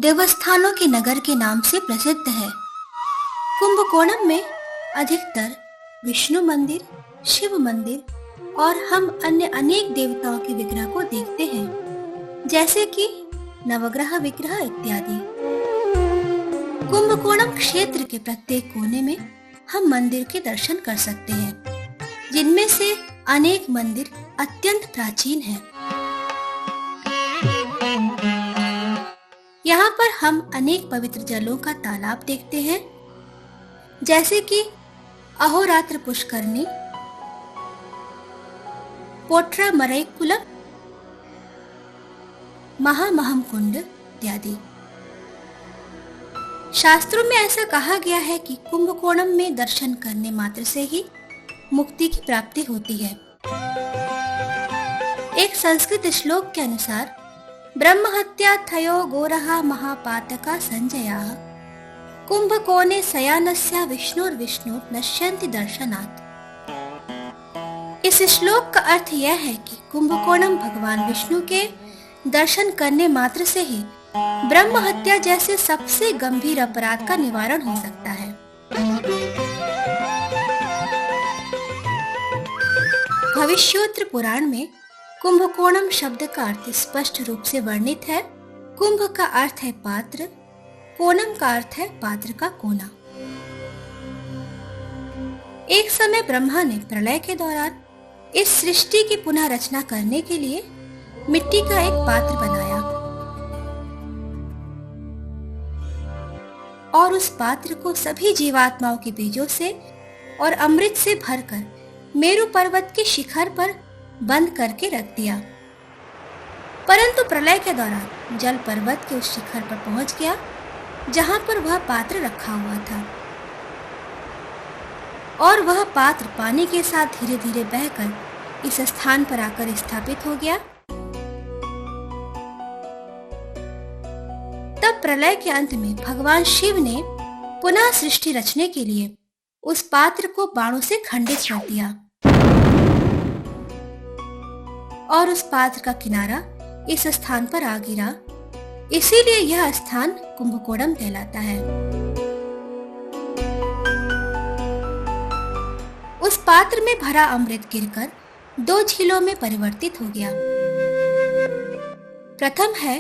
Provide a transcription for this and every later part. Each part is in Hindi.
देवस्थानों के नगर के नाम से प्रसिद्ध है। कुंभकोणम में अधिकतर विष्णु मंदिर, शिव मंदिर और हम अन्य अनेक देवताओं के विग्रह को देखते हैं, जैसे कि नवग्रह विग्रह इत्यादि। कुंभकोणम क्षेत्र के प्रत्येक कोने में हम मंदिर के दर्शन कर सकते हैं, जिनमें से अनेक मंदिर अत्यंत प्राचीन हैं। यहाँ पर हम अनेक पवित्र जलों का तालाब देखते हैं, जैसे कि अहोरात्र पुष्करणी, पोट्रामरैकुलम, महामहम कुंड इत्यादि। शास्त्रों में ऐसा कहा गया है कि कुंभकोणम में दर्शन करने मात्र से ही मुक्ति की प्राप्ति होती है। एक संस्कृत श्लोक के अनुसार ब्रह्महत्या थयो गोरहा महापातका संजयाः कुंभकोणे शयानस्य विष्णुर्विष्णु नश्यन्ति दर्शनात्। इस श्लोक का अर्थ यह है कि कुंभकोणम भगवान विष्णु के दर्शन करने मात्र से ही ब्रह्म हत्या जैसे सबसे गंभीर अपराध का निवारण हो सकता है। भविष्योत्तर पुराण में कुंभकोणम शब्द का अर्थ स्पष्ट रूप से वर्णित है। कुंभ का अर्थ है पात्र, कोणम का अर्थ है पात्र का कोना। एक समय ब्रह्मा ने प्रलय के दौरान इस सृष्टि की पुनः रचना करने के लिए मिट्टी का एक पात्र बनाया और उस पात्र को सभी जीवात्माओं के बीजों से और अमृत से भरकर मेरु पर्वत के शिखर पर बंद करके रख दिया। परंतु प्रलय के दौरान जल पर्वत के उस शिखर पर पहुंच गया जहां पर वह पात्र रखा हुआ था, और वह पात्र पानी के साथ धीरे धीरे बहकर इस स्थान पर आकर स्थापित हो गया। तब प्रलय के अंत में भगवान शिव ने पुनः सृष्टि रचने के लिए उस पात्र को बाणों से खंडित कर दिया और उस पात्र का किनारा इस स्थान पर आ गिरा। इसीलिए यह स्थान कुंभकोणम कहलाता है। उस पात्र में भरा अमृत गिरकर 2 झीलों में परिवर्तित हो गया। प्रथम है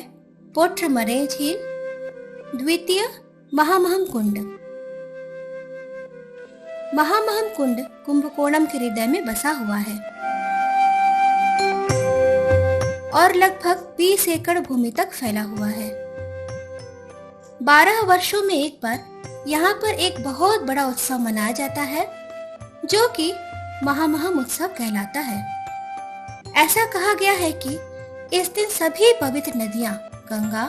पोट्रामरई झील, द्वितीय महामहम कुंड। महामहम कुंड कुंभकोणम के हृदय में बसा हुआ है और लगभग 20 एकड़ भूमि तक फैला हुआ है। 12 वर्षों में एक बार यहाँ पर एक बहुत बड़ा उत्सव मनाया जाता है, जो कि महामहम उत्सव कहलाता है। ऐसा कहा गया है कि इस दिन सभी पवित्र नदियाँ गंगा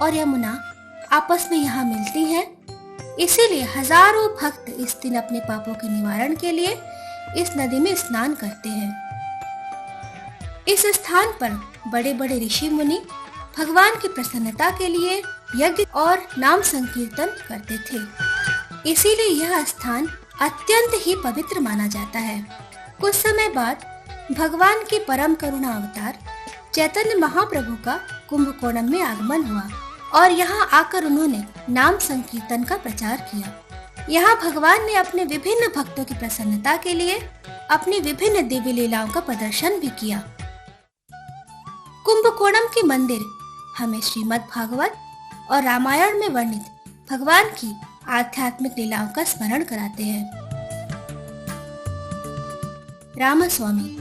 और यमुना आपस में यहाँ मिलती हैं। इसीलिए हजारों भक्त इस दिन अपने पापों के निवारण के लिए इस नदी में स्नान करते हैं। इस स्थान पर बड़े बड़े ऋषि मुनि भगवान की प्रसन्नता के लिए यज्ञ और नाम संकीर्तन करते थे। इसीलिए यह स्थान अत्यंत ही पवित्र माना जाता है। कुछ समय बाद भगवान के परम करुणा अवतार चैतन्य महाप्रभु का कुंभकोणम में आगमन हुआ और यहाँ आकर उन्होंने नाम संकीर्तन का प्रचार किया। यहाँ भगवान ने अपने विभिन्न भक्तों की प्रसन्नता के लिए अपनी विभिन्न दिव्य लीलाओं का प्रदर्शन भी किया। कुंभकोणम के मंदिर हमें श्रीमद् भागवत और रामायण में वर्णित भगवान की आध्यात्मिक लीलाओं का स्मरण कराते हैं। रामास्वामी।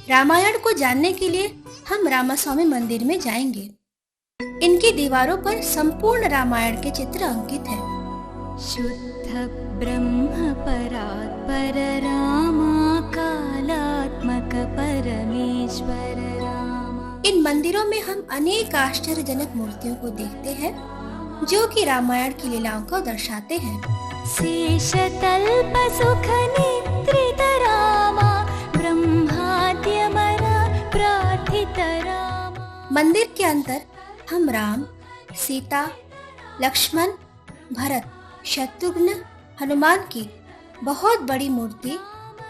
रामायण को जानने के लिए हम रामास्वामी मंदिर में जाएंगे। इनकी दीवारों पर संपूर्ण रामायण के चित्र अंकित हैं। शुद्ध ब्रह्म परात्पर रामा कालात्मक परमेश्वर रामा। इन मंदिरों में हम अनेक आश्चर्यजनक मूर्तियों को देखते हैं, जो कि रामायण की लीलाओं को दर्शाते हैं। शेषतल्प सुख निद्रित रामा ब्रह्माद्यमर प्रार्थित रामा। मंदिर के अंदर हम राम, सीता, लक्ष्मण, भरत, शत्रुघ्न, हनुमान की बहुत बड़ी मूर्ति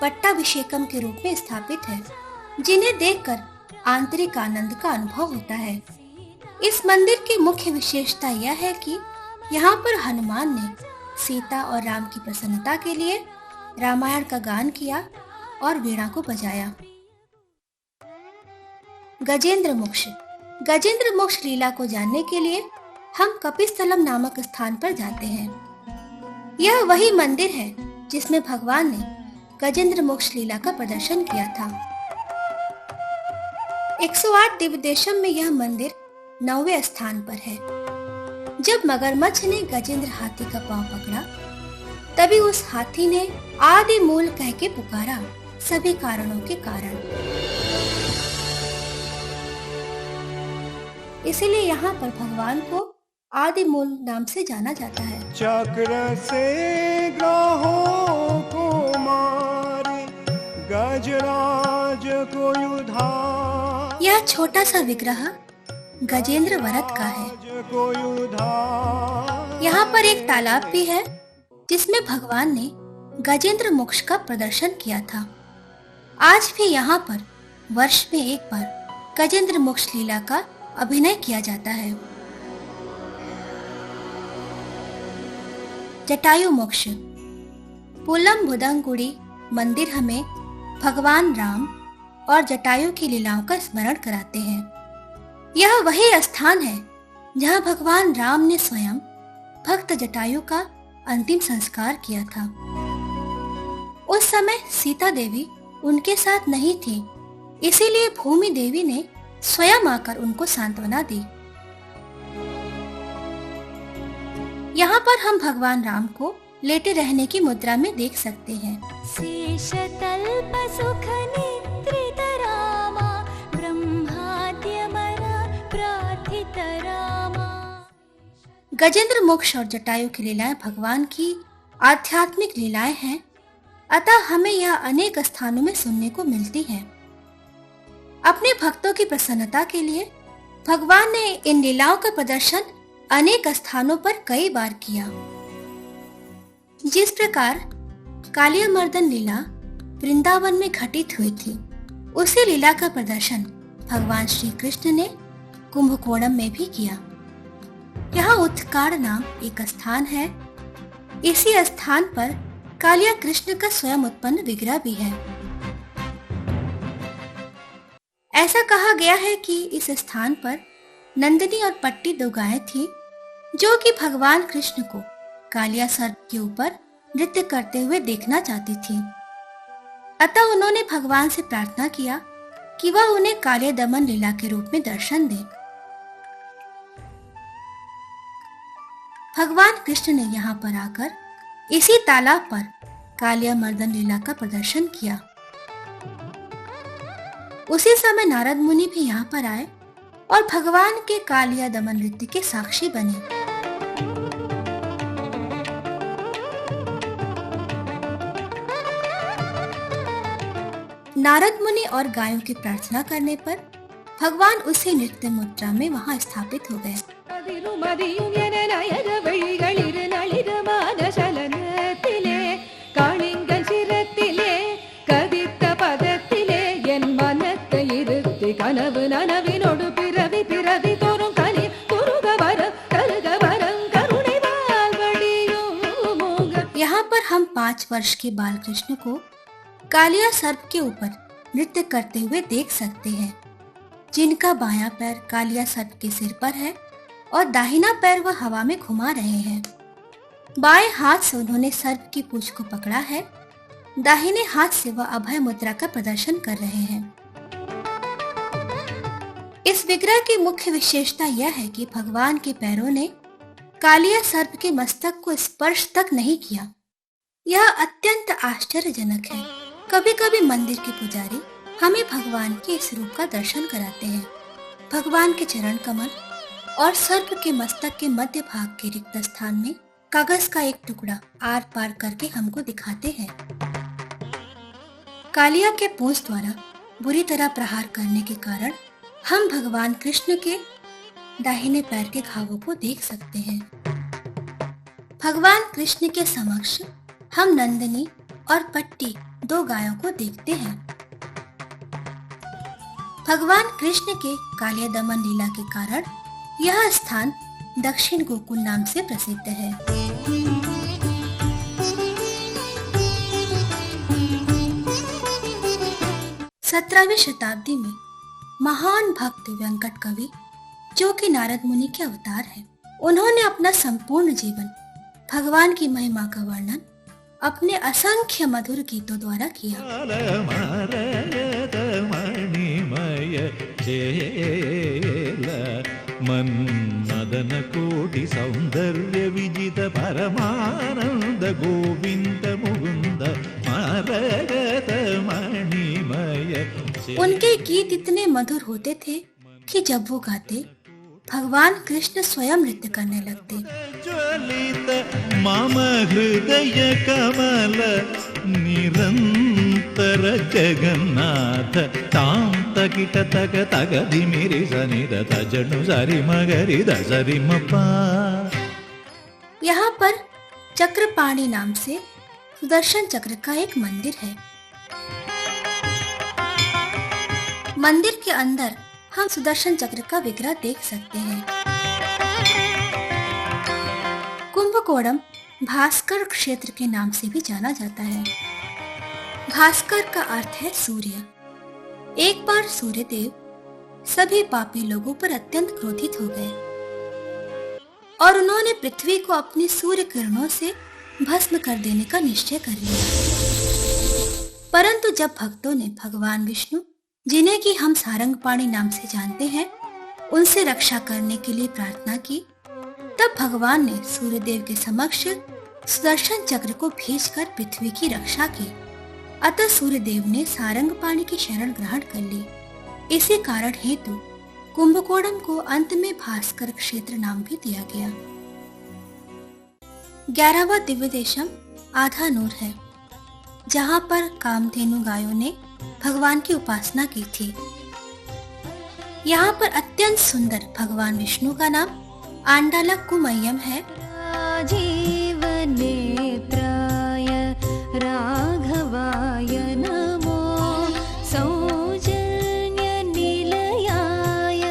पट्टाभिषेकम के रूप में स्थापित है, जिन्हें देखकर आंतरिक आनंद का अनुभव होता है। इस मंदिर की मुख्य विशेषता यह है कि यहाँ पर हनुमान ने सीता और राम की प्रसन्नता के लिए रामायण का गान किया और वीणा को बजाया। गजेंद्र मोक्ष। गजेंद्र मोक्ष लीला को जानने के लिए हम कपिस्थलम नामक स्थान पर जाते हैं। यह वही मंदिर है जिसमें भगवान ने गजेंद्र मोक्ष लीला का प्रदर्शन किया था। 108 दिव्य देशम में यह मंदिर 9वें स्थान पर है। जब मगरमच्छ ने गजेंद्र हाथी का पांव पकड़ा, तभी उस हाथी ने आदि मूल कह के पुकारा, सभी कारणों के कारण। इसीलिए यहाँ पर भगवान को आदि मूल नाम से जाना जाता है। चक्र से ग्रहों को मारे गजराज को युधा। यह छोटा सा विग्रह गजेंद्र वरद का है। यहाँ पर एक तालाब भी है जिसमें भगवान ने गजेंद्र मोक्ष का प्रदर्शन किया था। आज भी यहाँ पर वर्ष में एक बार गजेंद्र मोक्ष लीला का अभिनय किया जाता है। जटायु मोक्ष। पुलम बुदंगुड़ी मंदिर हमें भगवान राम और जटायु की लीलाओं का स्मरण कराते हैं। यह वही स्थान है जहां भगवान राम ने स्वयं भक्त जटायु का अंतिम संस्कार किया था। उस समय सीता देवी उनके साथ नहीं थी, इसीलिए भूमि देवी ने स्वयं आकर उनको सांत्वना दी। यहाँ पर हम भगवान राम को लेटे रहने की मुद्रा में देख सकते हैं। शेषतल्प सुख निद्रित रामा ब्रह्माद्यमर प्रार्थित रामा। गजेंद्र मोक्ष और जटायु की लीलाएं भगवान की आध्यात्मिक लीलाएं हैं, अतः हमें यह अनेक स्थानों में सुनने को मिलती हैं। अपने भक्तों की प्रसन्नता के लिए भगवान ने इन लीलाओं का प्रदर्शन अनेक स्थानों पर कई बार किया। जिस प्रकार कालिया मर्दन लीला वृंदावन में घटित हुई थी, उसी लीला का प्रदर्शन भगवान श्री कृष्ण ने कुंभकोणम में भी किया। यहाँ उत्काड़ नाम एक स्थान है। इसी स्थान पर कालिया कृष्ण का स्वयं उत्पन्न विग्रह भी है। ऐसा कहा गया है कि इस स्थान पर नंदिनी और पट्टी 2 गायें थी, जो कि भगवान कृष्ण को कालिया सर्प के ऊपर नृत्य करते हुए देखना चाहती थी। अतः उन्होंने भगवान से प्रार्थना किया कि वह उन्हें कालिया दमन लीला के रूप में दर्शन दे। भगवान कृष्ण ने यहाँ पर आकर इसी तालाब पर कालिया मर्दन लीला का प्रदर्शन किया। उसी समय नारद मुनि भी यहाँ पर आए और भगवान के कालिया दमन नृत्य के साक्षी बने। नारद मुनि और गायों की प्रार्थना करने पर भगवान उसी नृत्य मुद्रा में वहां स्थापित हो गए। यहाँ पर हम 5 वर्ष के बाल कृष्ण को कालिया सर्प के ऊपर नृत्य करते हुए देख सकते हैं, जिनका बायां पैर कालिया सर्प के सिर पर है और दाहिना पैर वह हवा में घुमा रहे हैं। बाएं हाथ से उन्होंने सर्प की पूंछ को पकड़ा है, दाहिने हाथ से वह अभय मुद्रा का प्रदर्शन कर रहे हैं। इस विग्रह की मुख्य विशेषता यह है कि भगवान के पैरों ने कालिया सर्प के मस्तक को स्पर्श तक नहीं किया। यह अत्यंत आश्चर्यजनक है। कभी कभी मंदिर के पुजारी हमें भगवान के इस रूप का दर्शन कराते हैं। भगवान के चरण कमल और सर्प के मस्तक के मध्य भाग के रिक्त स्थान में कागज का एक टुकड़ा आर पार करके हमको दिखाते हैं। कालिया के पूंछ द्वारा बुरी तरह प्रहार करने के कारण हम भगवान कृष्ण के दाहिने पैर के घावों को देख सकते हैं। भगवान कृष्ण के समक्ष हम नंदिनी और पट्टी 2 गायों को देखते हैं। भगवान कृष्ण के कालिया दमन लीला के कारण यह स्थान दक्षिण गोकुल नाम से प्रसिद्ध है। 17वीं शताब्दी में महान भक्त व्यंकट कवि, जो कि नारद मुनि के अवतार हैं, उन्होंने अपना संपूर्ण जीवन भगवान की महिमा का वर्णन अपने असंख्य मधुर गीतों द्वारा किया। मदन कोटि सौंदर्य विजित परमानंद गोविंद मुकुंद मारगत मणिमय। उनके गीत इतने मधुर होते थे कि जब वो गाते, भगवान कृष्ण स्वयं नृत्य करने लगते। ज्वलित मम हृदय कमल निरंतर जगन्नाथ ताम तकिट तक तगदि मेरे सनिद तजनु सरि मगरि दसरि मपा। यहाँ पर चक्रपाणी नाम से सुदर्शन चक्र का एक मंदिर है। मंदिर के अंदर हम सुदर्शन चक्र का विग्रह देख सकते हैं। कुंभकोणम भास्कर क्षेत्र के नाम से भी जाना जाता है। भास्कर का अर्थ है सूर्य। एक बार सूर्यदेव सभी पापी लोगों पर अत्यंत क्रोधित हो गए और उन्होंने पृथ्वी को अपनी सूर्य किरणों से भस्म कर देने का निश्चय कर लिया। परंतु जब भक्तों ने भगवान विष्णु, जिन्हें कि हम सारंगपाणी नाम से जानते हैं, उनसे रक्षा करने के लिए प्रार्थना की, तब भगवान ने सूर्यदेव के समक्ष सुदर्शन चक्र को भेजकर पृथ्वी की रक्षा की। अतः सूर्यदेव ने सारंगपाणी की शरण ग्रहण कर ली। इसी कारण हेतु कुंभकोणम को अंत में भास्कर क्षेत्र नाम भी दिया गया। 11वां दिव्य देशम आधा नूर है, जहाँ पर कामधेनु गायों ने भगवान की उपासना की थी। यहाँ पर अत्यंत सुंदर भगवान विष्णु का नाम आंडाला कुमय्यम है। जीवने प्राय राघवाय नमो सौजन्य निलयाय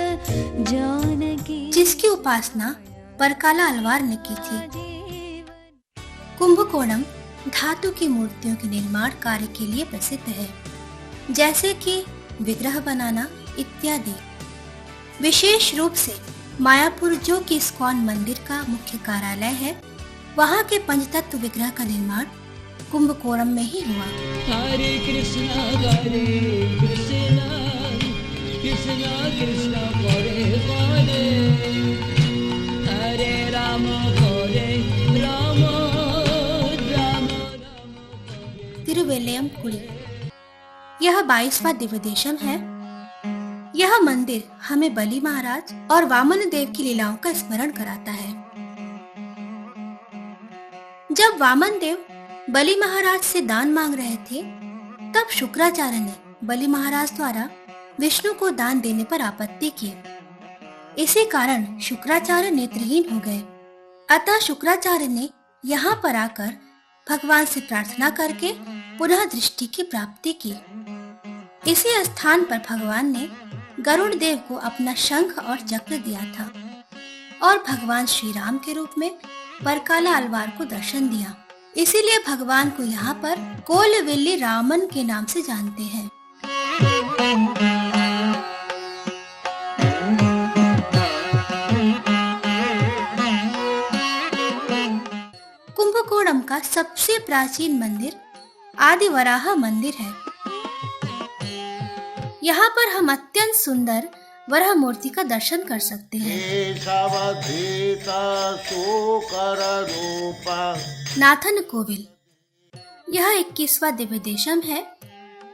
जानकी, जिसकी उपासना परकाला अलवार ने की थी। कुंभकोणम धातु की मूर्तियों के निर्माण कार्य के लिए प्रसिद्ध है, जैसे कि विग्रह बनाना इत्यादि। विशेष रूप से मायापुर, जो कि इस्कॉन मंदिर का मुख्य कार्यालय है, वहाँ के पंचतत्व विग्रह का निर्माण कुंभकोणम में ही हुआ। हरे कृष्णा कृष्णा कृष्णा हरे हरे हरे राम राम। तिरुवेल्लयम कुली, यह 22वां दिव्य देशम है। यह मंदिर हमें बलि महाराज और वामन देव की लीलाओं का स्मरण कराता है। जब वामन देव बलि महाराज से दान मांग रहे थे, तब शुक्राचार्य ने बलि महाराज द्वारा विष्णु को दान देने पर आपत्ति की। इसी कारण शुक्राचार्य नेत्रहीन हो गए। अतः शुक्राचार्य ने यहाँ पर आकर भगवान से प्रार्थना करके पुनः दृष्टि की प्राप्ति की। इसी स्थान पर भगवान ने गरुड़ देव को अपना शंख और चक्र दिया था और भगवान श्री राम के रूप में परकाला अलवार को दर्शन दिया। इसीलिए भगवान को यहाँ पर कोलविल्ली रामन के नाम से जानते हैं। कुंभकोणम का सबसे प्राचीन मंदिर आदिवराह मंदिर है। यहाँ पर हम अत्यंत सुंदर वराह मूर्ति का दर्शन कर सकते हैं। नाथन कोविल, यह 21वां दिव्य देशम है,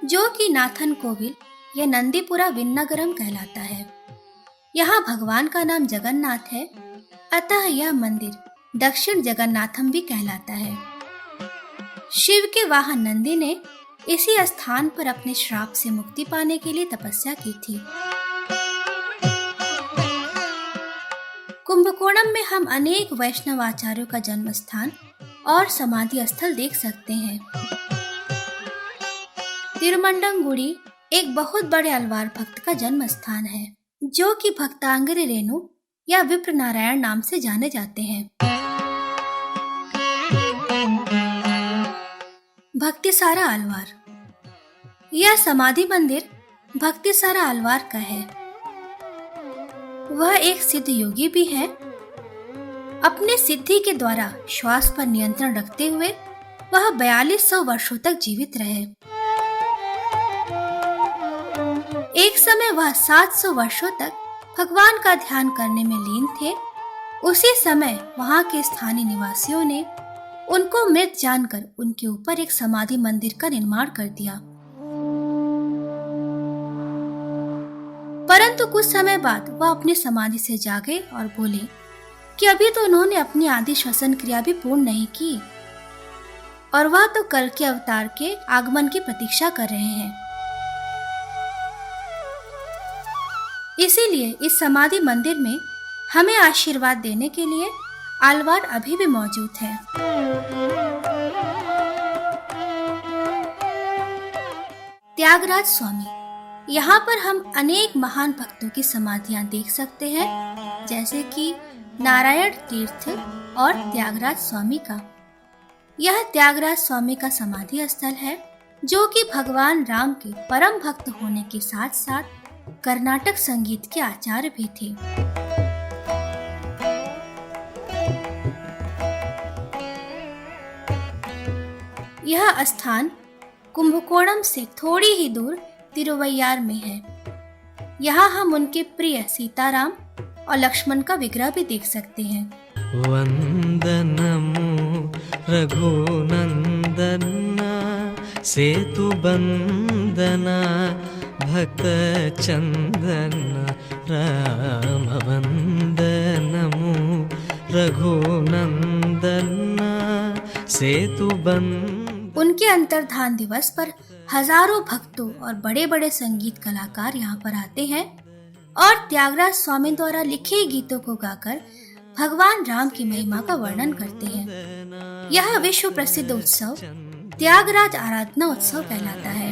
जो कि नाथन कोविल या नंदीपुरा विन्नगरम कहलाता है। यहाँ भगवान का नाम जगन्नाथ है, अतः यह मंदिर दक्षिण जगन्नाथम भी कहलाता है। शिव के वाहन नंदी ने इसी स्थान पर अपने श्राप से मुक्ति पाने के लिए तपस्या की थी। कुंभकोणम में हम अनेक वैष्णव आचार्यों का जन्म स्थान और समाधि स्थल देख सकते हैं। तिरुमंडंगुड़ी एक बहुत बड़े अलवार भक्त का जन्म स्थान है, जो कि भक्तांगरी रेणु या विप्र नारायण नाम से जाने जाते हैं। भक्तिसारा अलवार। यह समाधि मंदिर भक्तिसारा अलवार का है। वह एक सिद्ध योगी भी है। अपने सिद्धि के द्वारा श्वास पर नियंत्रण रखते हुए वह 4200 वर्षों तक जीवित रहे। एक समय वह 700 वर्षों तक भगवान का ध्यान करने में लीन थे। उसी समय वहां के स्थानीय निवासियों ने उनको मृत जानकर उनके ऊपर एक समाधि मंदिर का निर्माण कर दिया। परंतु कुछ समय बाद वह अपनी समाधि से जागे और बोले कि अभी तो उन्होंने अपनी आदि श्वसन क्रिया भी पूर्ण नहीं की और वह तो कल के अवतार के आगमन की प्रतीक्षा कर रहे हैं। इसीलिए इस समाधि मंदिर में हमें आशीर्वाद देने के लिए आलवार अभी भी मौजूद है। त्यागराज स्वामी। यहाँ पर हम अनेक महान भक्तों की समाधियां देख सकते हैं, जैसे कि नारायण तीर्थ और त्यागराज स्वामी का। यह त्यागराज स्वामी का समाधि स्थल है, जो कि भगवान राम के परम भक्त होने के साथ साथ कर्नाटक संगीत के आचार्य भी थे। यह स्थान कुंभकोणम से थोड़ी ही दूर तिरुवैयार में है। यहाँ हम उनके प्रिय सीताराम और लक्ष्मण का विग्रह भी देख सकते हैं। वंदनमु रघुनंदन सेतु बंदना भक्त चंदन राम वंदनमु रघुनंदन सेतु बंदन। उनके अंतर्धान दिवस पर हजारों भक्तों और बड़े बड़े संगीत कलाकार यहाँ पर आते हैं और त्यागराज स्वामी द्वारा लिखे गीतों को गाकर भगवान राम की महिमा का वर्णन करते हैं। यह विश्व प्रसिद्ध उत्सव त्यागराज आराधना उत्सव कहलाता है।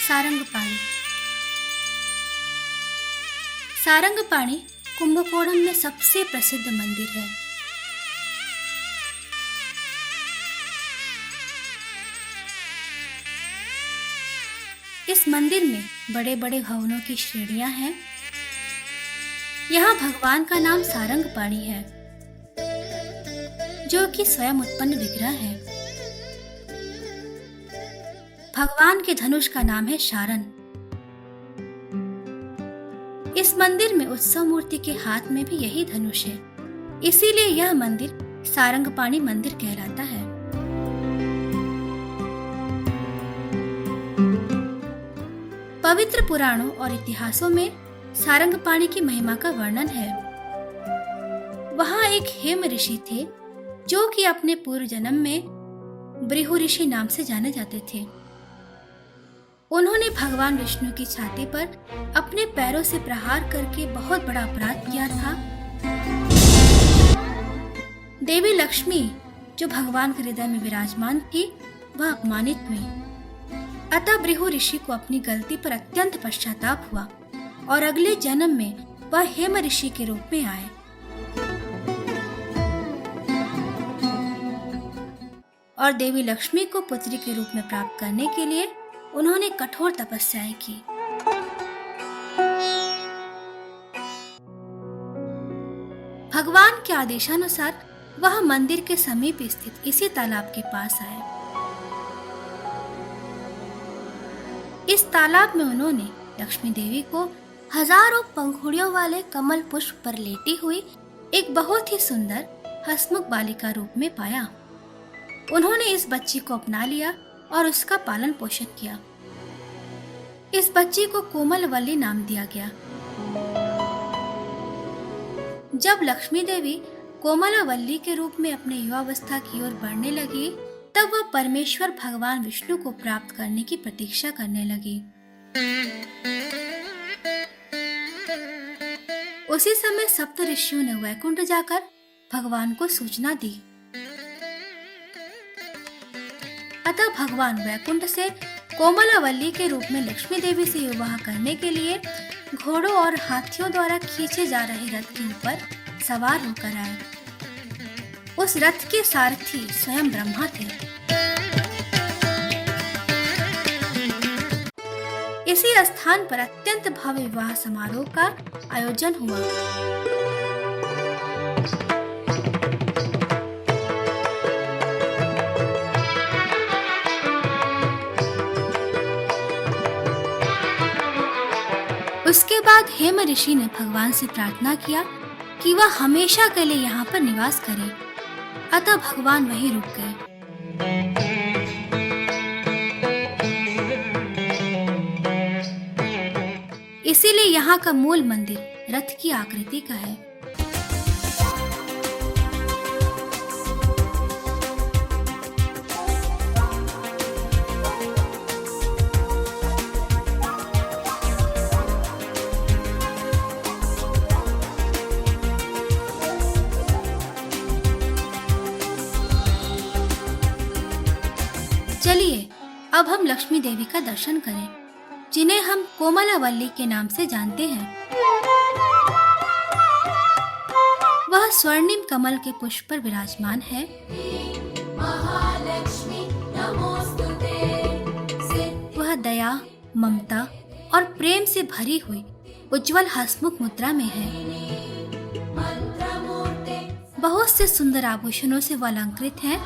सारंगपाणी। सारंगपाणी कुंभकोणम में सबसे प्रसिद्ध मंदिर है। इस मंदिर में बड़े बड़े भवनों की श्रेणियां हैं। यहाँ भगवान का नाम सारंगपाणी है, जो कि स्वयं उत्पन्न विग्रह है। भगवान के धनुष का नाम है शारन। इस मंदिर में उत्सव मूर्ति के हाथ में भी यही धनुष है, इसीलिए यह मंदिर सारंगपाणी मंदिर कहलाता है। पवित्र पुराणों और इतिहासों में सारंगपाणी की महिमा का वर्णन है। वहाँ एक हेम ऋषि थे, जो कि अपने पूर्व जन्म में ब्रिहु ऋषि नाम से जाने जाते थे। उन्होंने भगवान विष्णु की छाती पर अपने पैरों से प्रहार करके बहुत बड़ा अपराध किया था। देवी लक्ष्मी, जो भगवान के हृदय में विराजमान थी, वह अपमानित हुई। अतः ब्रिहु ऋषि को अपनी गलती पर अत्यंत पश्चाताप हुआ और अगले जन्म में वह हेम ऋषि के रूप में आए। और देवी लक्ष्मी को पुत्री के रूप में प्राप्त करने के लिए उन्होंने कठोर तपस्याएं की। भगवान के आदेशानुसार वह मंदिर के समीप स्थित इसी तालाब के पास आए। इस तालाब में उन्होंने लक्ष्मी देवी को हजारों पंखुड़ियों वाले कमल पुष्प पर लेटी हुई एक बहुत ही सुंदर हंसमुख बालिका रूप में पाया। उन्होंने इस बच्ची को अपना लिया और उसका पालन पोषण किया। इस बच्ची को कोमलवल्ली नाम दिया गया। जब लक्ष्मी देवी कोमलावल्ली के रूप में अपने युवावस्था की ओर बढ़ने लगी, तब वह परमेश्वर भगवान विष्णु को प्राप्त करने की प्रतीक्षा करने लगी। उसी समय सप्त ऋषियों ने वैकुंठ जाकर भगवान को सूचना दी। अतः भगवान वैकुंठ से कोमलावल्ली के रूप में लक्ष्मी देवी से विवाह करने के लिए घोड़ों और हाथियों द्वारा खींचे जा रहे रथ के ऊपर सवार होकर आए। उस रथ के सारथी स्वयं ब्रह्मा थे। इसी स्थान पर अत्यंत भव्य विवाह समारोह का आयोजन हुआ। उसके बाद हेम ऋषि ने भगवान से प्रार्थना किया कि वह हमेशा के लिए यहाँ पर निवास करे। अतः भगवान वहीं रुक गए। इसीलिए यहाँ का मूल मंदिर रथ की आकृति का है। चलिए अब हम लक्ष्मी देवी का दर्शन करें, जिन्हें हम कोमलावल्ली के नाम से जानते हैं। वह स्वर्णिम कमल के पुष्प पर विराजमान है। वह दया, ममता और प्रेम से भरी हुई उज्जवल हंसमुख मुद्रा में है। बहुत से सुंदर आभूषणों से वह अलंकृत है।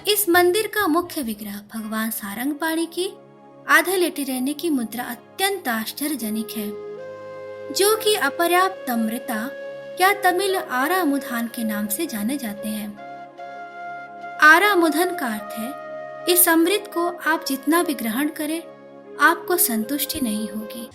इस मंदिर का मुख्य विग्रह भगवान सारंगपाणि की आधे लेटे रहने की मुद्रा अत्यंत आश्चर्यजनक है, जो कि अपर्याप्त अमृता या तमिल आरामुधान के नाम से जाने जाते हैं। आरामुधन का अर्थ है इस अमृत को आप जितना भी ग्रहण करें आपको संतुष्टि नहीं होगी।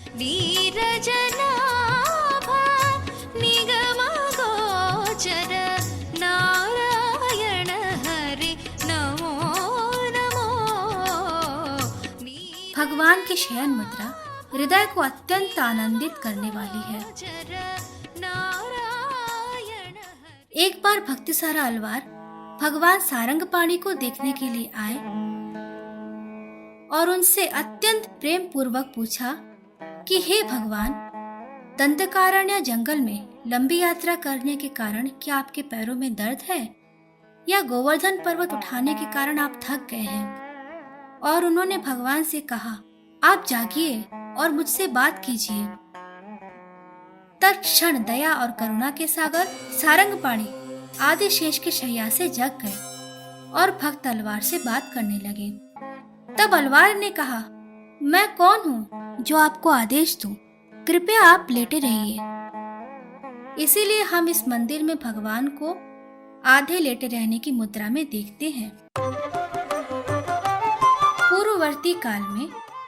भगवान की शयन मुद्रा हृदय को अत्यंत आनंदित करने वाली है। एक बार भक्तिसारा अलवार भगवान सारंगपाणि को देखने के लिए आए और उनसे अत्यंत प्रेम पूर्वक पूछा कि हे भगवान, दंतकारण्य जंगल में लंबी यात्रा करने के कारण क्या आपके पैरों में दर्द है या गोवर्धन पर्वत उठाने के कारण आप थक गए हैं? और उन्होंने भगवान से कहा, आप जागिए और मुझसे बात कीजिए। तत्क्षण दया और करुणा के सागर सारंगपाणि आदिशेष के शैया से जग गए और भक्त अलवार से बात करने लगे। तब अलवार ने कहा, मैं कौन हूँ जो आपको आदेश दूं? कृपया आप लेटे रहिए। इसीलिए हम इस मंदिर में भगवान को आधे लेटे रहने की मुद्रा में देखते हैं। पूर्ववर्ती काल में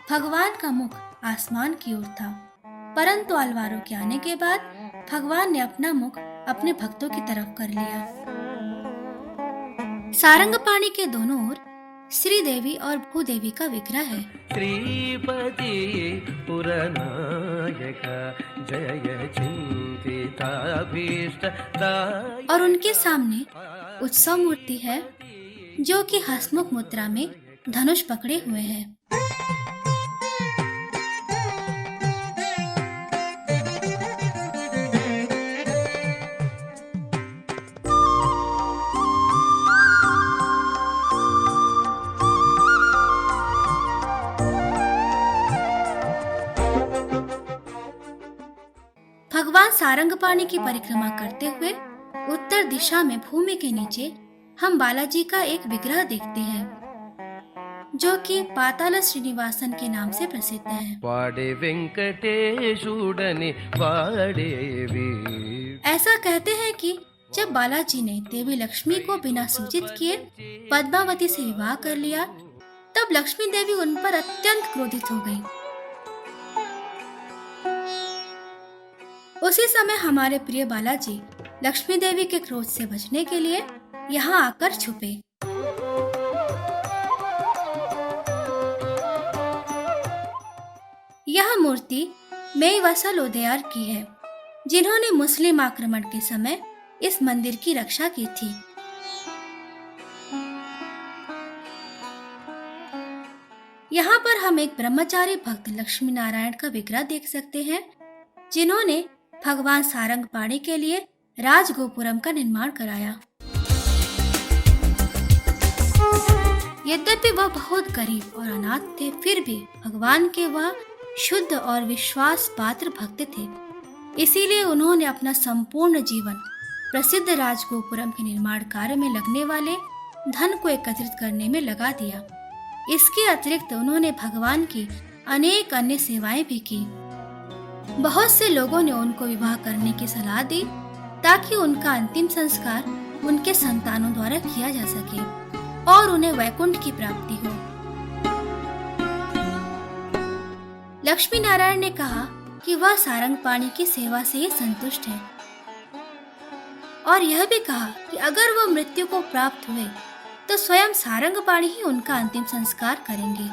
भगवान का मुख आसमान की ओर था, परंतु अलवारों के आने के बाद भगवान ने अपना मुख अपने भक्तों की तरफ कर लिया। सारंगपाणि के दोनों ओर श्री देवी और भूदेवी का विग्रह है। श्रीपति पुरनायक जय चिंतिताभीष्ट और उनके सामने उत्सव मूर्ति है, जो कि हंसमुख मुद्रा में धनुष पकड़े हुए है। भगवान सारंगपाणि की परिक्रमा करते हुए उत्तर दिशा में भूमि के नीचे हम बालाजी का एक विग्रह देखते हैं, जो कि पाताल श्रीनिवासन के नाम से प्रसिद्ध है। ऐसा कहते हैं कि जब बालाजी ने देवी लक्ष्मी को बिना सूचित किए पद्मावती से विवाह कर लिया, तब लक्ष्मी देवी उन पर अत्यंत क्रोधित हो गई। उसी समय हमारे प्रिय बालाजी लक्ष्मी देवी के क्रोध से बचने के लिए यहाँ आकर छुपे। यह मूर्ति मेवसल उदयार की है, जिन्होंने मुस्लिम आक्रमण के समय इस मंदिर की रक्षा की थी। यहाँ पर हम एक ब्रह्मचारी भक्त लक्ष्मी नारायण का विग्रह देख सकते हैं, जिन्होंने भगवान सारंगपाणि के लिए राजगोपुरम का निर्माण कराया। यद्यपि वह बहुत गरीब और अनाथ थे, फिर भी भगवान के वह शुद्ध और विश्वास पात्र भक्त थे। इसीलिए उन्होंने अपना संपूर्ण जीवन प्रसिद्ध राजगोपुरम के निर्माण कार्य में लगने वाले धन को एकत्रित करने में लगा दिया। इसके अतिरिक्त उन्होंने भगवान की अनेक अन्य सेवाएं भी की। बहुत से लोगों ने उनको विवाह करने की सलाह दी ताकि उनका अंतिम संस्कार उनके संतानों द्वारा किया जा सके और उन्हें वैकुंठ की प्राप्ति हो। लक्ष्मी नारायण ने कहा कि वह सारंगपाणि की सेवा से ही संतुष्ट है और यह भी कहा कि अगर वह मृत्यु को प्राप्त हुए तो स्वयं सारंगपाणि ही उनका अंतिम संस्कार करेंगे।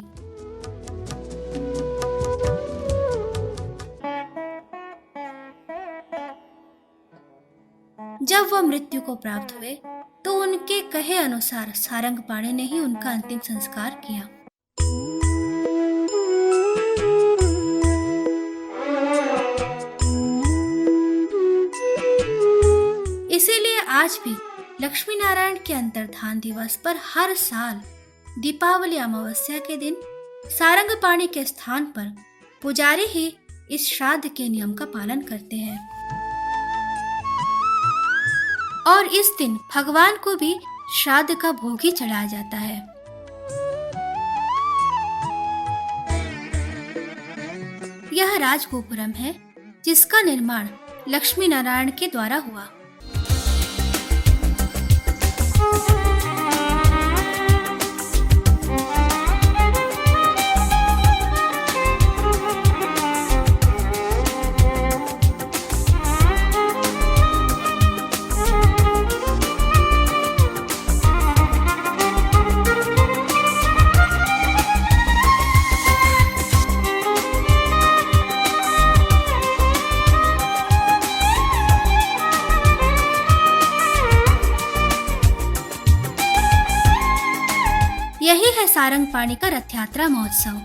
जब वह मृत्यु को प्राप्त हुए तो उनके कहे अनुसार सारंगपाणि ने ही उनका अंतिम संस्कार किया। इसीलिए आज भी लक्ष्मी नारायण के अंतर्धान दिवस पर हर साल दीपावली अमावस्या के दिन सारंगपाणि के स्थान पर पुजारी ही इस श्राद्ध के नियम का पालन करते हैं और इस दिन भगवान को भी श्राद्ध का भोग ही चढ़ाया जाता है। यह राजगोपुरम है जिसका निर्माण लक्ष्मी नारायण के द्वारा हुआ। यही है सारंगपाणि का रथ यात्रा महोत्सव।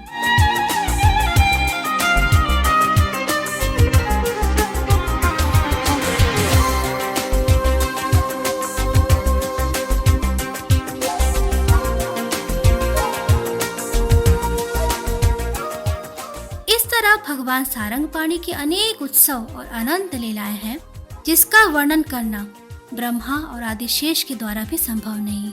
इस तरह भगवान सारंगपाणि के अनेक उत्सव और अनंत लीलाएं हैं, जिसका वर्णन करना ब्रह्मा और आदिशेष के द्वारा भी संभव नहीं।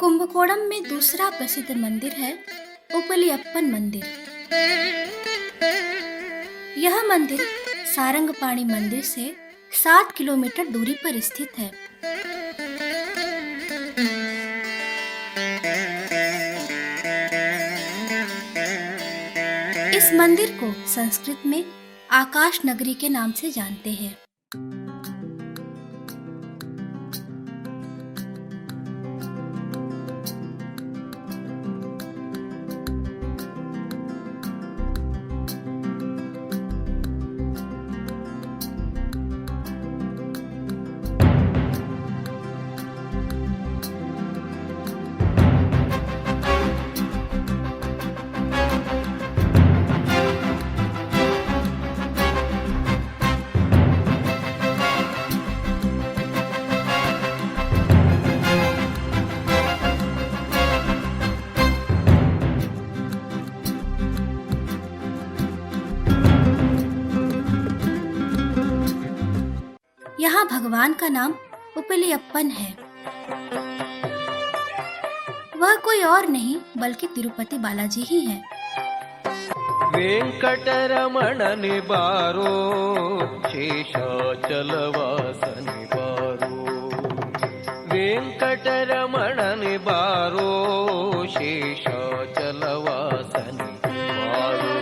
कुंभकोणम में दूसरा प्रसिद्ध मंदिर है उपलियप्पन मंदिर। यह मंदिर सारंगपाणि मंदिर से 7 किलोमीटर दूरी पर स्थित है। इस मंदिर को संस्कृत में आकाश नगरी के नाम से जानते हैं। यहाँ भगवान का नाम उपलियप्पन है। वह कोई और नहीं बल्कि तिरुपति बालाजी ही है। वेंकटरमणनि बारो शेषाचलवासनि बारो वेंकटरमणनि बारो शेषाचलवासनि बारो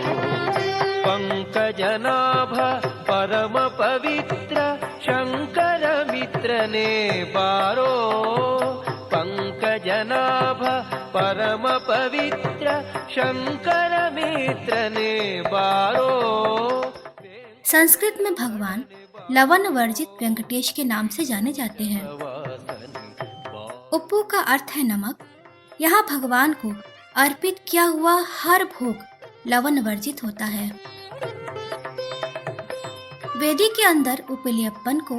पंकजनाभ परम पवित्र शंकर मित्रने बारो पंकजनाभ परम पवित्र शंकर मित्रने बारो। संस्कृत में भगवान लवण वर्जित वेंकटेश के नाम से जाने जाते हैं। उप्पू का अर्थ है नमक। यहाँ भगवान को अर्पित किया हुआ हर भोग लवण वर्जित होता है। वेदी के अंदर उपिलियप्पन को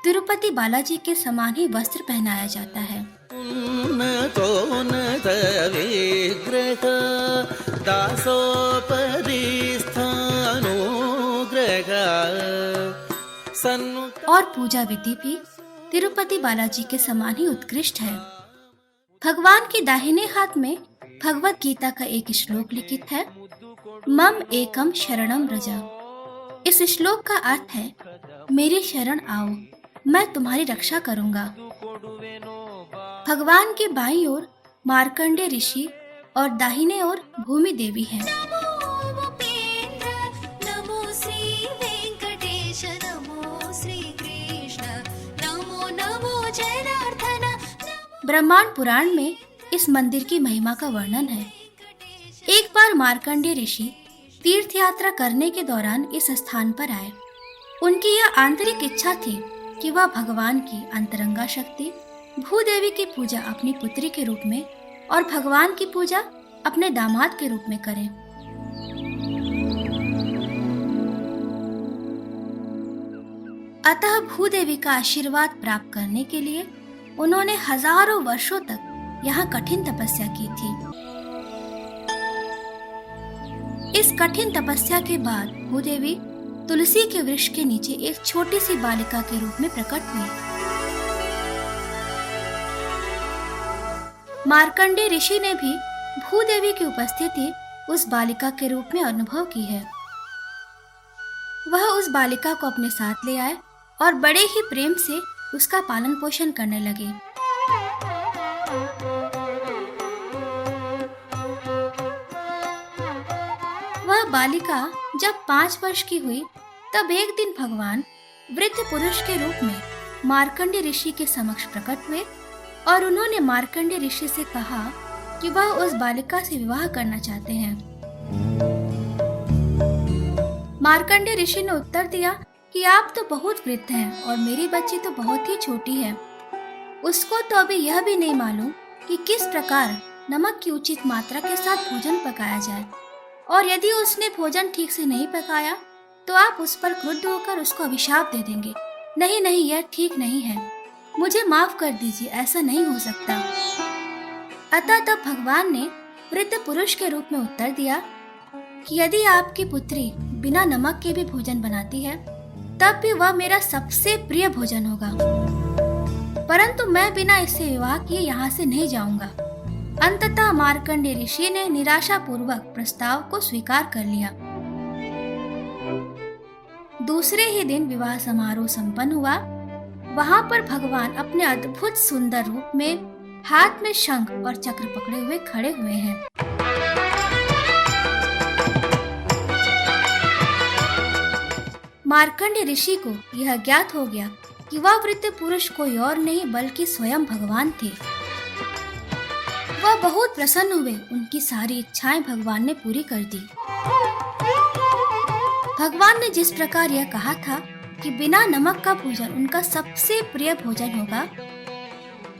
तिरुपति बालाजी के समान ही वस्त्र पहनाया जाता है। उन्नतोन्नत विग्रह दासोपरिस्थानुग्रह और पूजा विधि भी तिरुपति बालाजी के समान ही उत्कृष्ट है। भगवान के दाहिने हाथ में भगवत गीता का एक श्लोक लिखित है, मम एकम शरणम व्रज। इस श्लोक का अर्थ है, मेरी शरण आओ, मैं तुम्हारी रक्षा करूंगा। भगवान के बाईं ओर मार्कंडेय ऋषि और दाहिने ओर भूमि देवी हैं। ब्रह्मांड पुराण में इस मंदिर की महिमा का वर्णन है। एक बार मार्कंडेय ऋषि तीर्थ यात्रा करने के दौरान इस स्थान पर आए। उनकी यह आंतरिक इच्छा थी कि वह भगवान की अंतरंगा शक्ति भूदेवी की पूजा अपनी पुत्री के रूप में और भगवान की पूजा अपने दामाद के रूप में करें। अतः भूदेवी का आशीर्वाद प्राप्त करने के लिए उन्होंने हजारों वर्षों तक यहाँ कठिन तपस्या की थी। इस कठिन तपस्या के बाद भूदेवी तुलसी के वृक्ष के नीचे एक छोटी सी बालिका के रूप में प्रकट हुई। मार्कंडेय ऋषि ने भी भूदेवी की उपस्थिति उस बालिका के रूप में अनुभव की है। वह उस बालिका को अपने साथ ले आए और बड़े ही प्रेम से उसका पालन पोषण करने लगे। वह बालिका जब 5 वर्ष की हुई तब एक दिन भगवान वृद्ध पुरुष के रूप में मार्कंडेय ऋषि के समक्ष प्रकट हुए और उन्होंने मार्कंडेय ऋषि से कहा कि वह उस बालिका से विवाह करना चाहते हैं। मार्कंडेय ऋषि ने उत्तर दिया कि आप तो बहुत वृद्ध हैं और मेरी बच्ची तो बहुत ही छोटी है। उसको तो अभी यह भी नहीं मालूम कि किस प्रकार नमक की उचित मात्रा के साथ भोजन पकाया जाए, और यदि उसने भोजन ठीक से नहीं पकाया तो आप उस पर क्रुद्ध होकर उसको अभिशाप दे देंगे। नहीं नहीं, यह ठीक नहीं है, मुझे माफ कर दीजिए, ऐसा नहीं हो सकता। अतः तब भगवान ने वृद्ध पुरुष के रूप में उत्तर दिया कि यदि आपकी पुत्री बिना नमक के भी भोजन बनाती है तब भी वह मेरा सबसे प्रिय भोजन होगा, परंतु मैं बिना इससे विवाह किए यहाँ से नहीं जाऊंगा। अंततः मार्कंडेय ऋषि ने निराशा पूर्वक प्रस्ताव को स्वीकार कर लिया। दूसरे ही दिन विवाह समारोह संपन्न हुआ। वहाँ पर भगवान अपने अद्भुत सुंदर रूप में हाथ में शंख और चक्र पकड़े हुए खड़े हुए हैं। मार्कंडेय ऋषि को यह ज्ञात हो गया कि वह वृद्ध पुरुष कोई और नहीं बल्कि स्वयं भगवान थे। वह बहुत प्रसन्न हुए, उनकी सारी इच्छाएं भगवान ने पूरी कर दी। भगवान ने जिस प्रकार यह कहा था कि बिना नमक का भोजन उनका सबसे प्रिय भोजन होगा,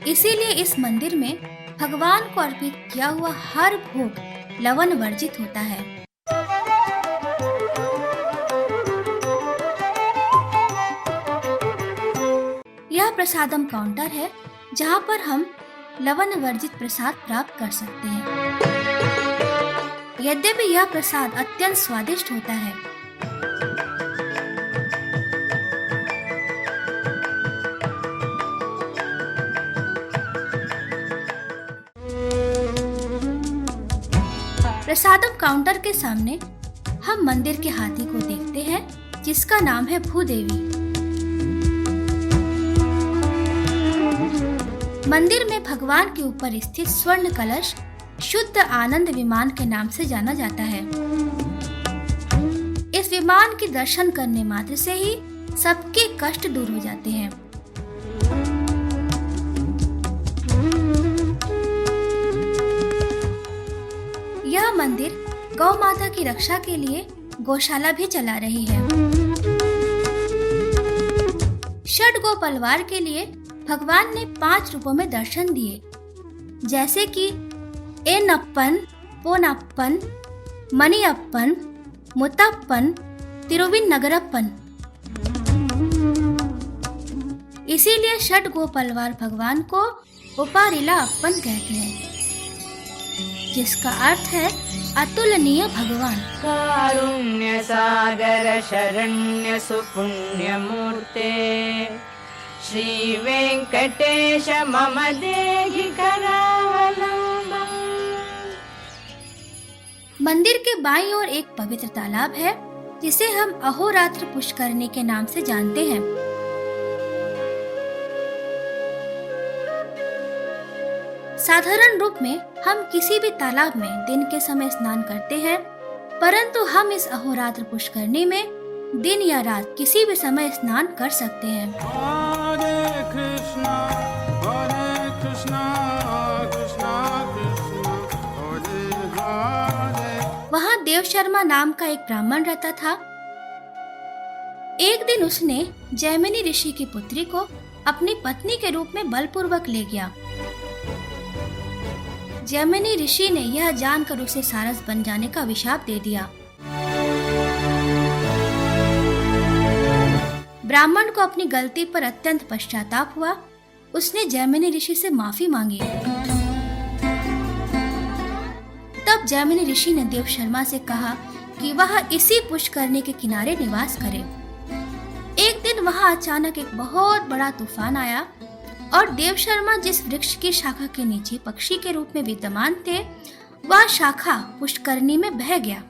इसीलिए इस मंदिर में भगवान को अर्पित किया हुआ हर भोग लवण वर्जित होता है। यह प्रसादम काउंटर है जहाँ पर हम लवण वर्जित प्रसाद प्राप्त कर सकते हैं। यद्यपि यह प्रसाद अत्यंत स्वादिष्ट होता है। प्रसादम काउंटर के सामने हम मंदिर के हाथी को देखते हैं, जिसका नाम है भूदेवी। मंदिर में भगवान के ऊपर स्थित स्वर्ण कलश शुद्ध आनंद विमान के नाम से जाना जाता है। इस विमान के दर्शन करने मात्र से ही सबके कष्ट दूर हो जाते हैं। यह मंदिर गौ माता की रक्षा के लिए गौशाला भी चला रही है। षडगोप परिवार के लिए भगवान ने 5 रूपों में दर्शन दिए, जैसे कि एनप्पन, पोनप्पन, मणियप्पन, मुत्तप्पन, तिरुविनगरप्पन। इसीलिए षडगोप परिवार भगवान को उपारिला अप्पन कहते हैं, जिसका अर्थ है अतुलनीय भगवान। कारुण्य सागर शरण्य सुपुण्यमूर्ते श्री वेंकटेश मम देहि करावलंबम्। मंदिर के बाईं ओर एक पवित्र तालाब है, जिसे हम अहोरात्र पुष्करणी के नाम से जानते हैं। साधारण रूप में हम किसी भी तालाब में दिन के समय स्नान करते हैं, परंतु हम इस अहोरात्र पुष्करणी में दिन या रात किसी भी समय स्नान कर सकते हैं। हरे कृष्णा कृष्णा कृष्णा हरे हरे। वहाँ देव शर्मा नाम का एक ब्राह्मण रहता था। एक दिन उसने जैमिनी ऋषि की पुत्री को अपनी पत्नी के रूप में बलपूर्वक ले गया। जैमिनी ऋषि ने यह जानकर उसे सारस बन जाने का अभिशाप दे दिया। ब्राह्मण को अपनी गलती पर अत्यंत पश्चाताप हुआ। उसने जैमिनी ऋषि से माफी मांगी। तब जैमिनी ऋषि ने देव शर्मा से कहा कि वह इसी पुष्करणी के किनारे निवास करे। एक दिन वहां अचानक एक बहुत बड़ा तूफान आया और देव शर्मा जिस वृक्ष की शाखा के नीचे पक्षी के रूप में विद्यमान थे, वह शाखा पुष्करणी में बह गया।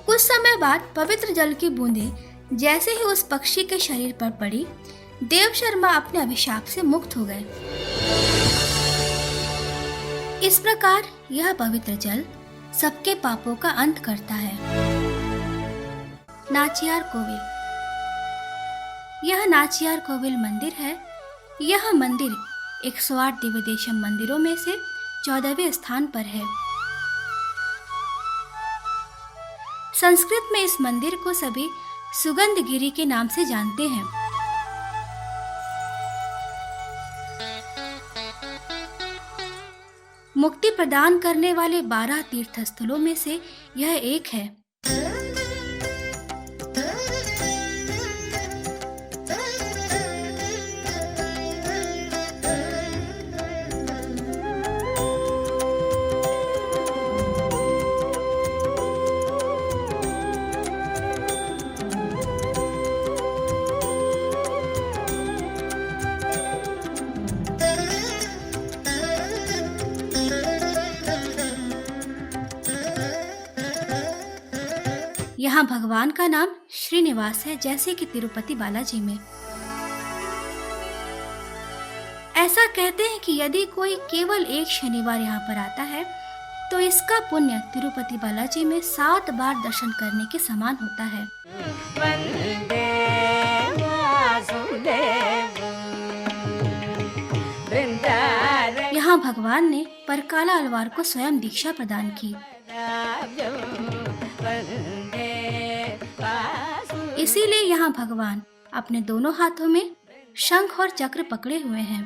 कुछ समय बाद पवित्र जल की बूंदें जैसे ही उस पक्षी के शरीर पर पड़ी, देव शर्मा अपने अभिशाप से मुक्त हो गए। इस प्रकार यह पवित्र जल सबके पापों का अंत करता है। नाचियार कोविल। यह नाचियार कोविल मंदिर है। यह मंदिर 108 दिव्य देशम मंदिरों में से 14वें स्थान पर है। संस्कृत में इस मंदिर को सभी सुगंधगिरी के नाम से जानते हैं। मुक्ति प्रदान करने वाले 12 तीर्थ स्थलों में से यह एक है। यहाँ भगवान का नाम श्रीनिवास है, जैसे कि तिरुपति बालाजी में। ऐसा कहते हैं कि यदि कोई केवल एक शनिवार यहाँ पर आता है तो इसका पुण्य तिरुपति बालाजी में 7 बार दर्शन करने के समान होता है। वंदे वासुदेव वृंदारण्य। यहाँ भगवान ने परकाला अलवार को स्वयं दीक्षा प्रदान की। इसीलिए यहाँ भगवान अपने दोनों हाथों में शंख और चक्र पकड़े हुए हैं।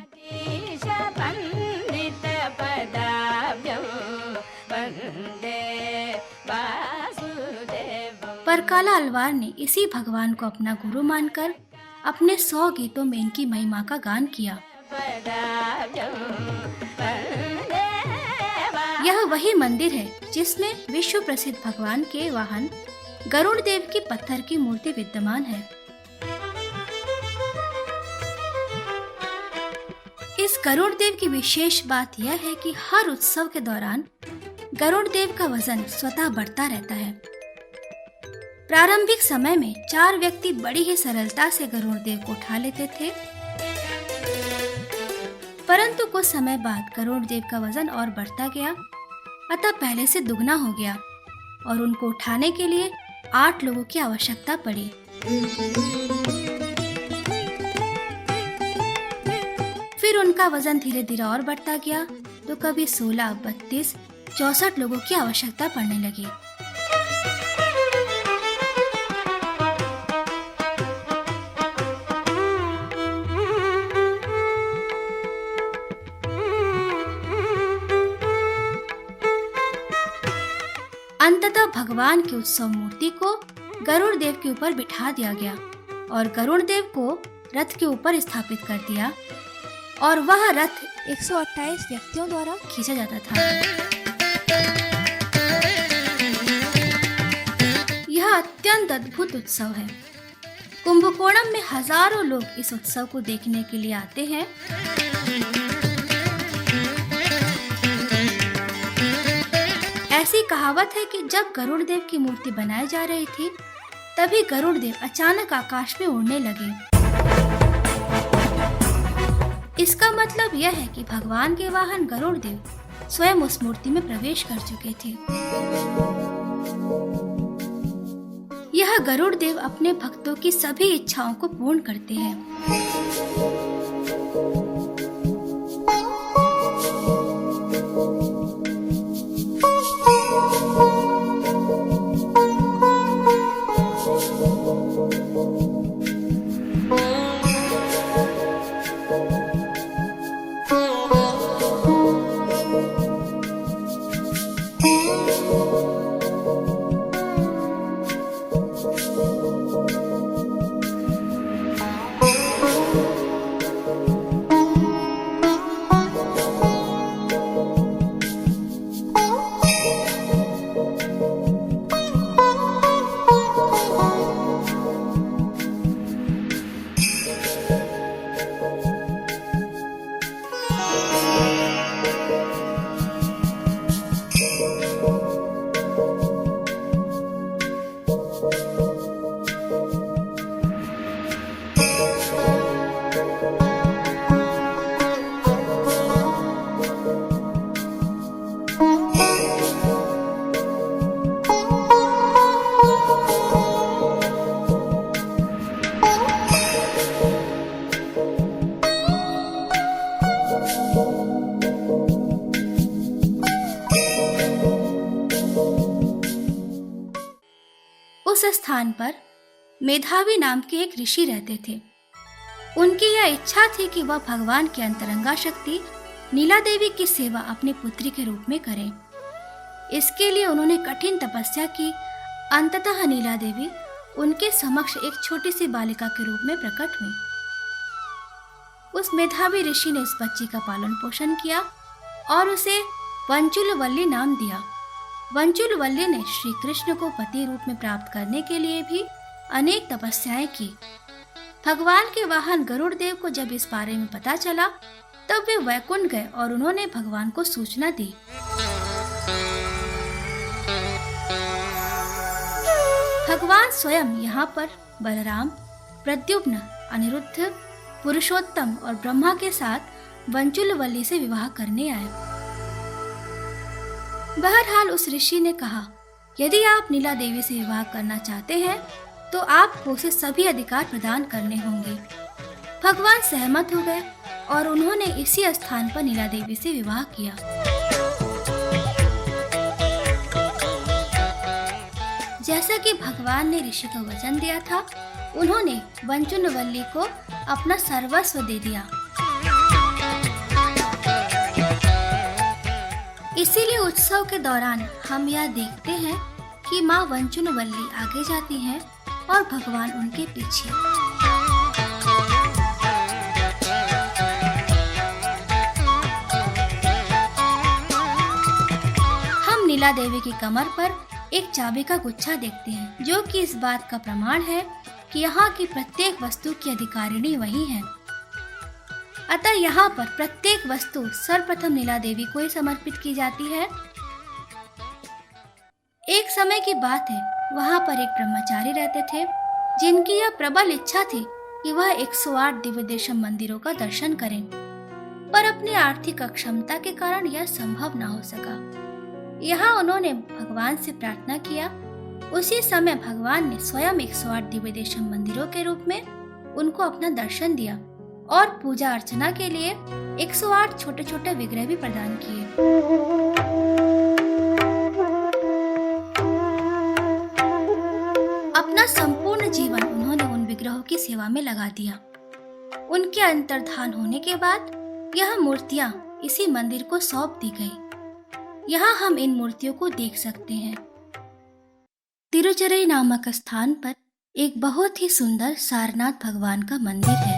परकाला अलवार ने इसी भगवान को अपना गुरु मानकर अपने 100 गीतों में इनकी महिमा का गान किया। यह वही मंदिर है जिसमें विश्व प्रसिद्ध भगवान के वाहन गरुड़ देव की पत्थर की मूर्ति विद्यमान है। इस गरुड़ देव की विशेष बात यह है कि हर उत्सव के दौरान गरुड़ देव का वजन स्वतः बढ़ता रहता है। प्रारंभिक समय में 4 व्यक्ति बड़ी ही सरलता से गरुड़ देव को उठा लेते थे, परंतु कुछ समय बाद गरुड़ देव का वजन और बढ़ता गया, अतः पहले से दुगना हो गया और उनको उठाने के लिए 8 लोगों की आवश्यकता पड़ी। फिर उनका वजन धीरे धीरे और बढ़ता गया तो कभी 16, 32, 64 लोगों की आवश्यकता पड़ने लगी। अंततः भगवान की उत्सव मूर्ति को गरुड़ देव के ऊपर बिठा दिया गया और गरुड़ देव को रथ के ऊपर स्थापित कर दिया और वह रथ 128 व्यक्तियों द्वारा खींचा जाता था। यह अत्यंत अद्भुत उत्सव है। कुंभकोणम में हजारों लोग इस उत्सव को देखने के लिए आते हैं। ऐसी कहावत है कि जब गरुड़ देव की मूर्ति बनाई जा रही थी, तभी गरुड़ देव अचानक आकाश में उड़ने लगे। इसका मतलब यह है कि भगवान के वाहन गरुड़ देव स्वयं उस मूर्ति में प्रवेश कर चुके थे। यह गरुड़ देव अपने भक्तों की सभी इच्छाओं को पूर्ण करते हैं। उस स्थान पर मेधावी नाम के एक ऋषि रहते थे। उनकी यह इच्छा थी कि वह भगवान की अंतरंगा शक्ति नीला देवी की सेवा अपनी पुत्री के रूप में करें। इसके लिए उन्होंने कठिन तपस्या की। अंततः नीला देवी उनके समक्ष एक छोटी सी बालिका के रूप में प्रकट हुई। उस मेधावी ऋषि ने उस बच्ची का पालन पोषण किया और उसे वंचुलवल्ली नाम दिया। वंचुलवल्ली ने श्री कृष्ण को पति रूप में प्राप्त करने के लिए भी अनेक तपस्याएं की। भगवान के वाहन गरुड़ देव को जब इस बारे में पता चला, तब वे वैकुंठ गए और उन्होंने भगवान को सूचना दी। भगवान स्वयं यहाँ पर बलराम, प्रद्युम्न, अनिरुद्ध, पुरुषोत्तम और ब्रह्मा के साथ वंचुलवल्ली से विवाह करने आए। बहरहाल उस ऋषि ने कहा, यदि आप नीला देवी से विवाह करना चाहते हैं तो आपको उसे सभी अधिकार प्रदान करने होंगे। भगवान सहमत हो गए और उन्होंने इसी स्थान पर नीला देवी से विवाह किया। जैसा कि भगवान ने ऋषि को वचन दिया था, उन्होंने वंचुलवल्ली को अपना सर्वस्व दे दिया। इसीलिए उत्सव के दौरान हम यह देखते हैं कि माँ वंचुलवल्ली आगे जाती हैं और भगवान उनके पीछे। हम नीला देवी की कमर पर एक चाबी का गुच्छा देखते हैं, जो कि इस बात का प्रमाण है कि यहाँ की प्रत्येक वस्तु की अधिकारिणी वही है। अतः यहाँ पर प्रत्येक वस्तु सर्वप्रथम नीला देवी को ही समर्पित की जाती है। एक समय की बात है, वहाँ पर एक ब्रह्मचारी रहते थे जिनकी यह प्रबल इच्छा थी कि वह 108 दिव्य देशम मंदिरों का दर्शन करें, पर अपनी आर्थिक अक्षमता के कारण यह संभव न हो सका। यहाँ उन्होंने भगवान से प्रार्थना किया। उसी समय भगवान ने स्वयं 108 दिव्य देशम मंदिरों के रूप में उनको अपना दर्शन दिया और पूजा अर्चना के लिए 108 छोटे छोटे विग्रह भी प्रदान किए। अपना संपूर्ण जीवन उन्होंने उन विग्रहों की सेवा में लगा दिया। उनके अंतर्धान होने के बाद यह मूर्तियां इसी मंदिर को सौंप दी गई। यहाँ हम इन मूर्तियों को देख सकते हैं। तिरुचरई नामक स्थान पर एक बहुत ही सुंदर सारनाथ भगवान का मंदिर है।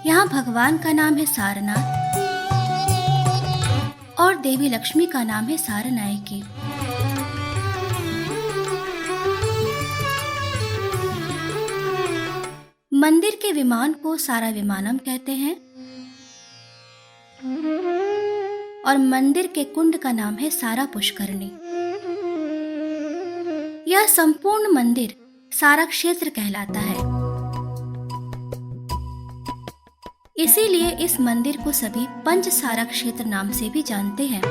यहाँ भगवान का नाम है सारनाथ और देवी लक्ष्मी का नाम है सारनायकी। मंदिर के विमान को सारा विमानम कहते हैं और मंदिर के कुंड का नाम है सारा पुष्करणी। यह संपूर्ण मंदिर सारा क्षेत्र कहलाता है। इसीलिए इस मंदिर को सभी पंच सारा क्षेत्र नाम से भी जानते हैं।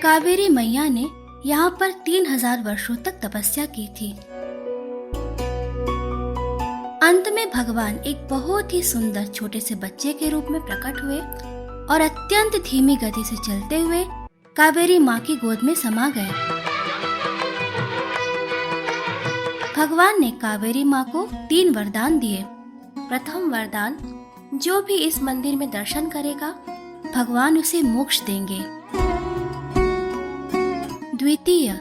कावेरी मैया ने यहाँ पर 3000 वर्षों तक तपस्या की थी। अंत में भगवान एक बहुत ही सुंदर छोटे से बच्चे के रूप में प्रकट हुए और अत्यंत धीमी गति से चलते हुए कावेरी माँ की गोद में समा गए। भगवान ने कावेरी माँ को 3 वरदान दिए। प्रथम वरदान, जो भी इस मंदिर में दर्शन करेगा भगवान उसे मोक्ष देंगे। द्वितीय,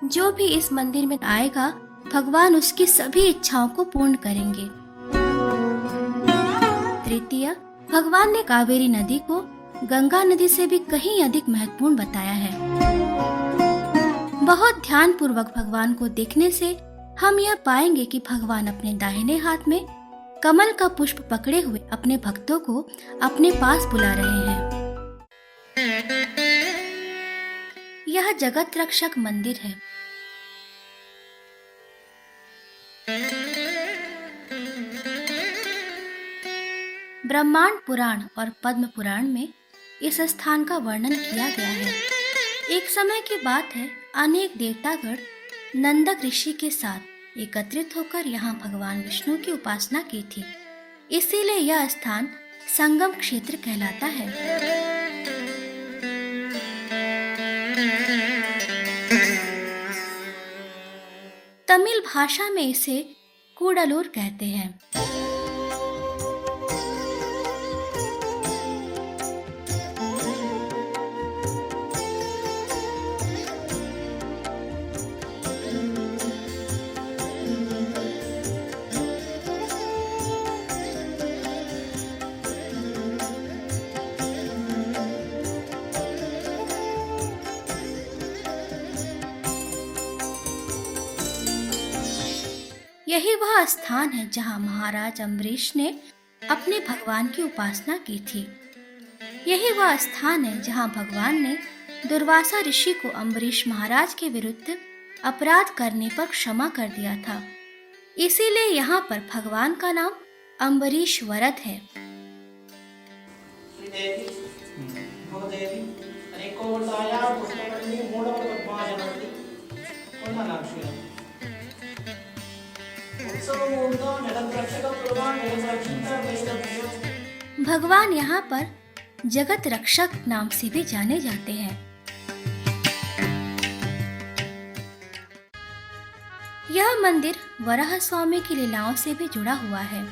जो भी इस मंदिर में आएगा भगवान उसकी सभी इच्छाओं को पूर्ण करेंगे। तृतीय, भगवान ने कावेरी नदी को गंगा नदी से भी कहीं अधिक महत्वपूर्ण बताया है। बहुत ध्यान पूर्वक भगवान को देखने से हम यह पाएंगे कि भगवान अपने दाहिने हाथ में कमल का पुष्प पकड़े हुए अपने भक्तों को अपने पास बुला रहे हैं। यह जगत रक्षक मंदिर है। ब्रह्मांड पुराण और पद्म पुराण में इस स्थान का वर्णन किया गया है। एक समय की बात है, अनेक देवतागण नंदक ऋषि के साथ एकत्रित होकर यहाँ भगवान विष्णु की उपासना की थी। इसीलिए यह स्थान संगम क्षेत्र कहलाता है। तमिल भाषा में इसे कूडलूर कहते हैं। यही वह स्थान है जहाँ महाराज अम्बरीश ने अपने भगवान की उपासना की थी। यही वह स्थान है जहाँ भगवान ने दुर्वासा ऋषि को अम्बरीश महाराज के विरुद्ध अपराध करने पर क्षमा कर दिया था। इसीलिए यहाँ पर भगवान का नाम अम्बरीश वरद है। भगवान यहाँ पर जगत रक्षक नाम से भी जाने जाते हैं। यह मंदिर वराह स्वामी की लीलाओं से भी जुड़ा हुआ है।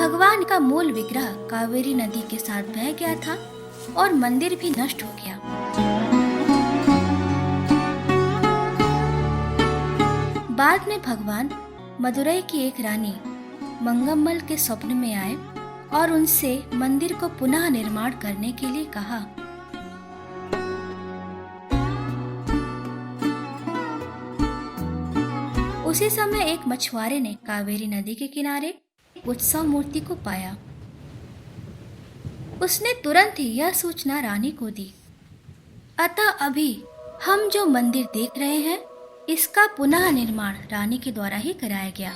भगवान का मूल विग्रह कावेरी नदी के साथ बह गया था और मंदिर भी नष्ट हो गया। बाद में भगवान मदुरई की एक रानी मंगम्मल के स्वप्न में आए और उनसे मंदिर को पुनः निर्माण करने के लिए कहा। उसी समय एक मछुआरे ने कावेरी नदी के किनारे उत्सव मूर्ति को पाया। उसने तुरंत ही यह सूचना रानी को दी। अतः अभी हम जो मंदिर देख रहे हैं, इसका पुनः निर्माण रानी के द्वारा ही कराया गया।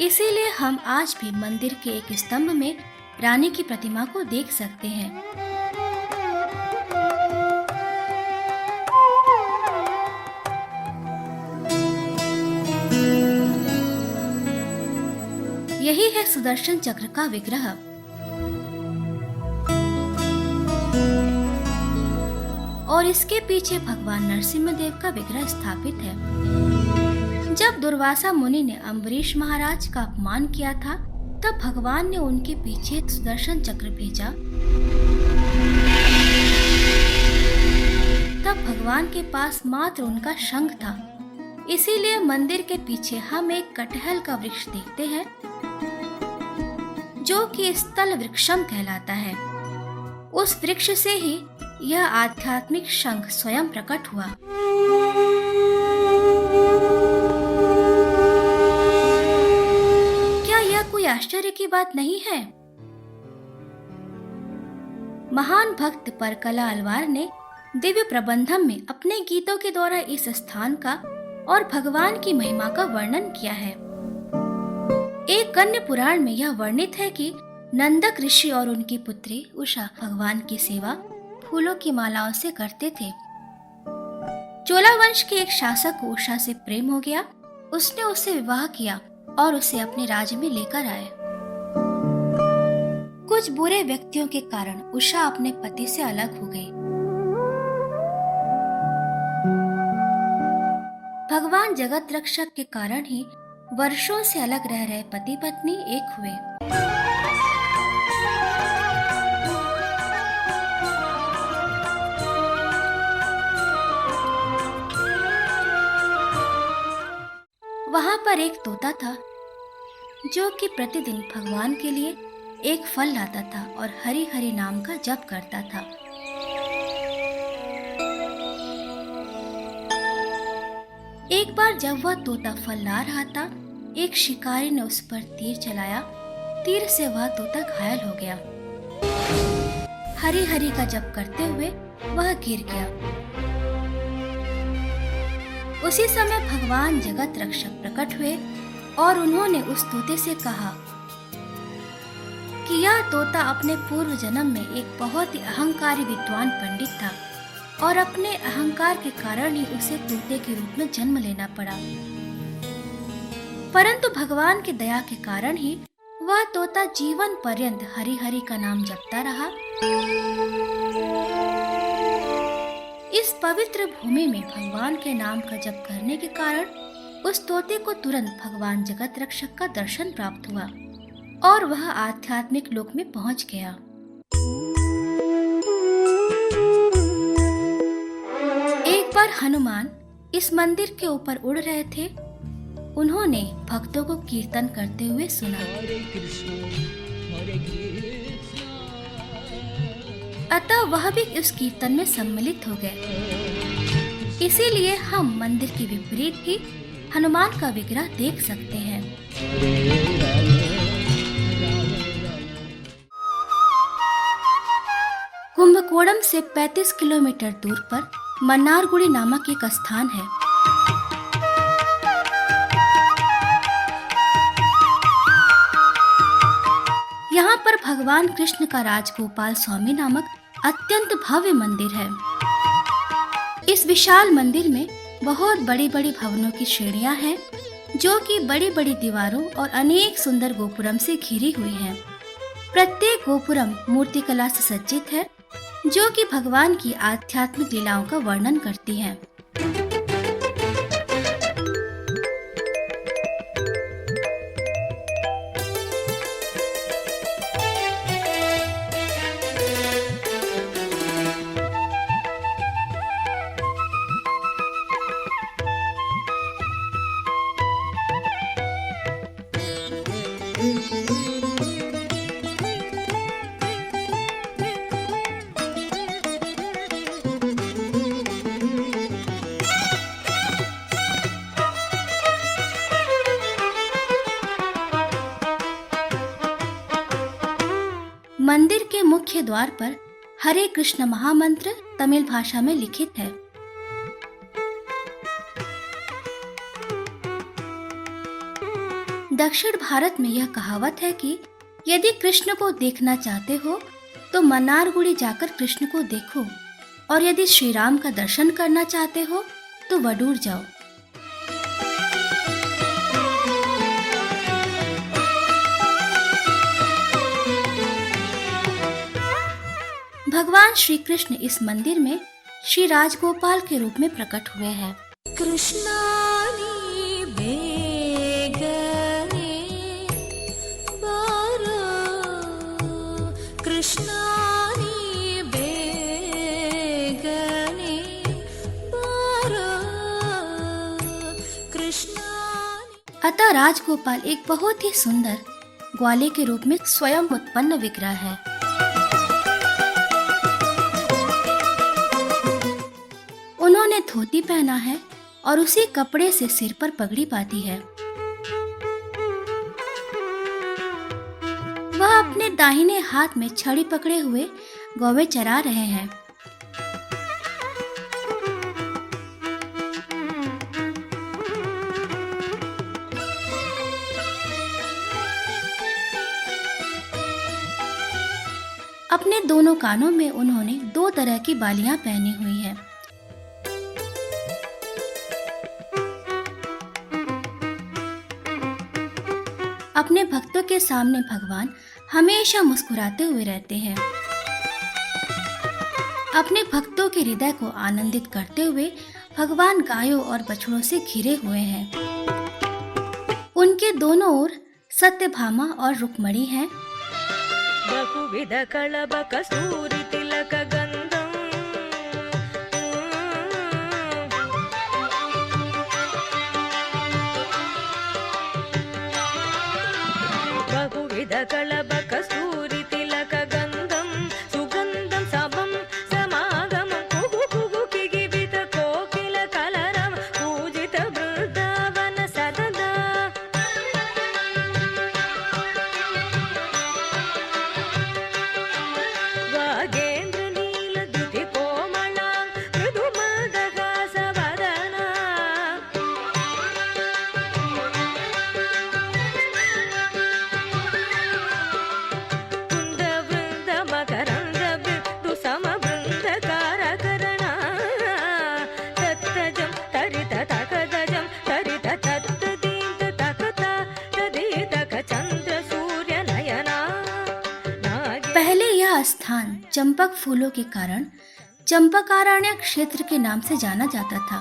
इसीलिए हम आज भी मंदिर के एक स्तंभ में रानी की प्रतिमा को देख सकते हैं। यही है सुदर्शन चक्र का विग्रह। और इसके पीछे भगवान नरसिंह देव का विग्रह स्थापित है। जब दुर्वासा मुनि ने अम्बरीश महाराज का अपमान किया था, तब भगवान ने उनके पीछे एक सुदर्शन चक्र भेजा। तब भगवान के पास मात्र उनका शंख था। इसीलिए मंदिर के पीछे हम एक कटहल का वृक्ष देखते हैं, जो कि स्थल वृक्षम कहलाता है। उस वृक्ष से ही यह आध्यात्मिक शंख स्वयं प्रकट हुआ। क्या यह कोई आश्चर्य की बात नहीं है? महान भक्त परकला अलवार ने दिव्य प्रबंधम में अपने गीतों के द्वारा इस स्थान का और भगवान की महिमा का वर्णन किया है। एक कन्या पुराण में यह वर्णित है कि नंदक ऋषि और उनकी पुत्री उषा भगवान की सेवा फूलों की मालाओं से करते थे। चोला वंश के एक शासक को उषा से प्रेम हो गया। उसने उससे विवाह किया और उसे अपने राज्य में लेकर आए। कुछ बुरे व्यक्तियों के कारण उषा अपने पति से अलग हो गई। भगवान जगत रक्षक के कारण ही वर्षों से अलग रह रहे पति पत्नी एक हुए। वहां पर एक तोता था, जो कि प्रतिदिन भगवान के लिए एक फल लाता था और हरि हरि नाम का जप करता था। एक बार जब वह तोता फल ला रहा था, एक शिकारी ने उस पर तीर चलाया। तीर से वह तोता घायल हो गया। हरि हरि का जप करते हुए वह गिर गया। उसी समय भगवान जगत रक्षक प्रकट हुए और उन्होंने उस तोते से कहा कि यह तोता अपने पूर्व जन्म में एक बहुत ही अहंकारी विद्वान पंडित था और अपने अहंकार के कारण ही उसे तोते के रूप में जन्म लेना पड़ा। परंतु भगवान की दया के कारण ही वह तोता जीवन पर्यंत हरि हरि का नाम जपता रहा। इस पवित्र भूमि में भगवान के नाम का जप करने के कारण उस तोते को तुरंत भगवान जगत रक्षक का दर्शन प्राप्त हुआ और वह आध्यात्मिक लोक में पहुंच गया। एक बार हनुमान इस मंदिर के ऊपर उड़ रहे थे। उन्होंने भक्तों को कीर्तन करते हुए सुना। हरे कृष्ण अतः वह भी इस कीर्तन में सम्मिलित हो गए। इसीलिए हम मंदिर के विपरीत ही हनुमान का विग्रह देख सकते हैं। कुंभकोणम से 35 किलोमीटर दूर पर मन्नारगुड़ी नामक एक स्थान है। यहाँ पर भगवान कृष्ण का राजगोपाल स्वामी नामक अत्यंत भव्य मंदिर है। इस विशाल मंदिर में बहुत बड़ी बड़ी भवनों की श्रेणियां हैं, जो कि बड़ी बड़ी दीवारों और अनेक सुंदर गोपुरम से घिरी हुई हैं। प्रत्येक गोपुरम मूर्तिकला से सज्जित है, जो कि भगवान की आध्यात्मिक लीलाओं का वर्णन करती है। मंदिर के मुख्य द्वार पर हरे कृष्ण महामंत्र तमिल भाषा में लिखित है। दक्षिण भारत में यह कहावत है कि यदि कृष्ण को देखना चाहते हो तो मन्नारगुड़ी जाकर कृष्ण को देखो, और यदि श्री राम का दर्शन करना चाहते हो तो वडूर जाओ। भगवान श्री कृष्ण इस मंदिर में श्री राजगोपाल के रूप में प्रकट हुए हैं। कृष्णानी बेगने बारो, कृष्णानी बेगने बारो, कृष्णानी। अतः राजगोपाल एक बहुत ही सुंदर ग्वाले के रूप में स्वयं उत्पन्न विग्रह है। उन्होंने धोती पहना है और उसी कपड़े से सिर पर पगड़ी बांधी है। वह अपने दाहिने हाथ में छड़ी पकड़े हुए गौवे चरा रहे हैं। अपने दोनों कानों में उन्होंने 2 तरह की बालियां पहनी हुई है। अपने भक्तों के सामने भगवान हमेशा मुस्कुराते हुए रहते हैं। अपने भक्तों के हृदय को आनंदित करते हुए भगवान गायों और बछड़ों से घिरे हुए हैं। उनके दोनों ओर सत्यभामा और रुक्मणी हैं। बहुविध कलब कस्तूरी तिलक गंधम, बहुविध कलब कस्तूरी तिलक गंधम, सुगंधम सबम समागम, कुहु कुहु किगिबित कोकिल कलरम, पूजित वृंदावन सददा। वागेन्द्र नील द्युति कोमला, मृदु मन्दहास वदना, कुंद वृंद मकरंद बिंदु सम वृंद कारकरणा, तत्तजं तरित तकदजं तरित तत्त दीप्त तकता तदीतक चंद्र सूर्य नयना। पहले यह स्थान चंपक फूलों के कारण चंपकारण्य क्षेत्र के नाम से जाना जाता था।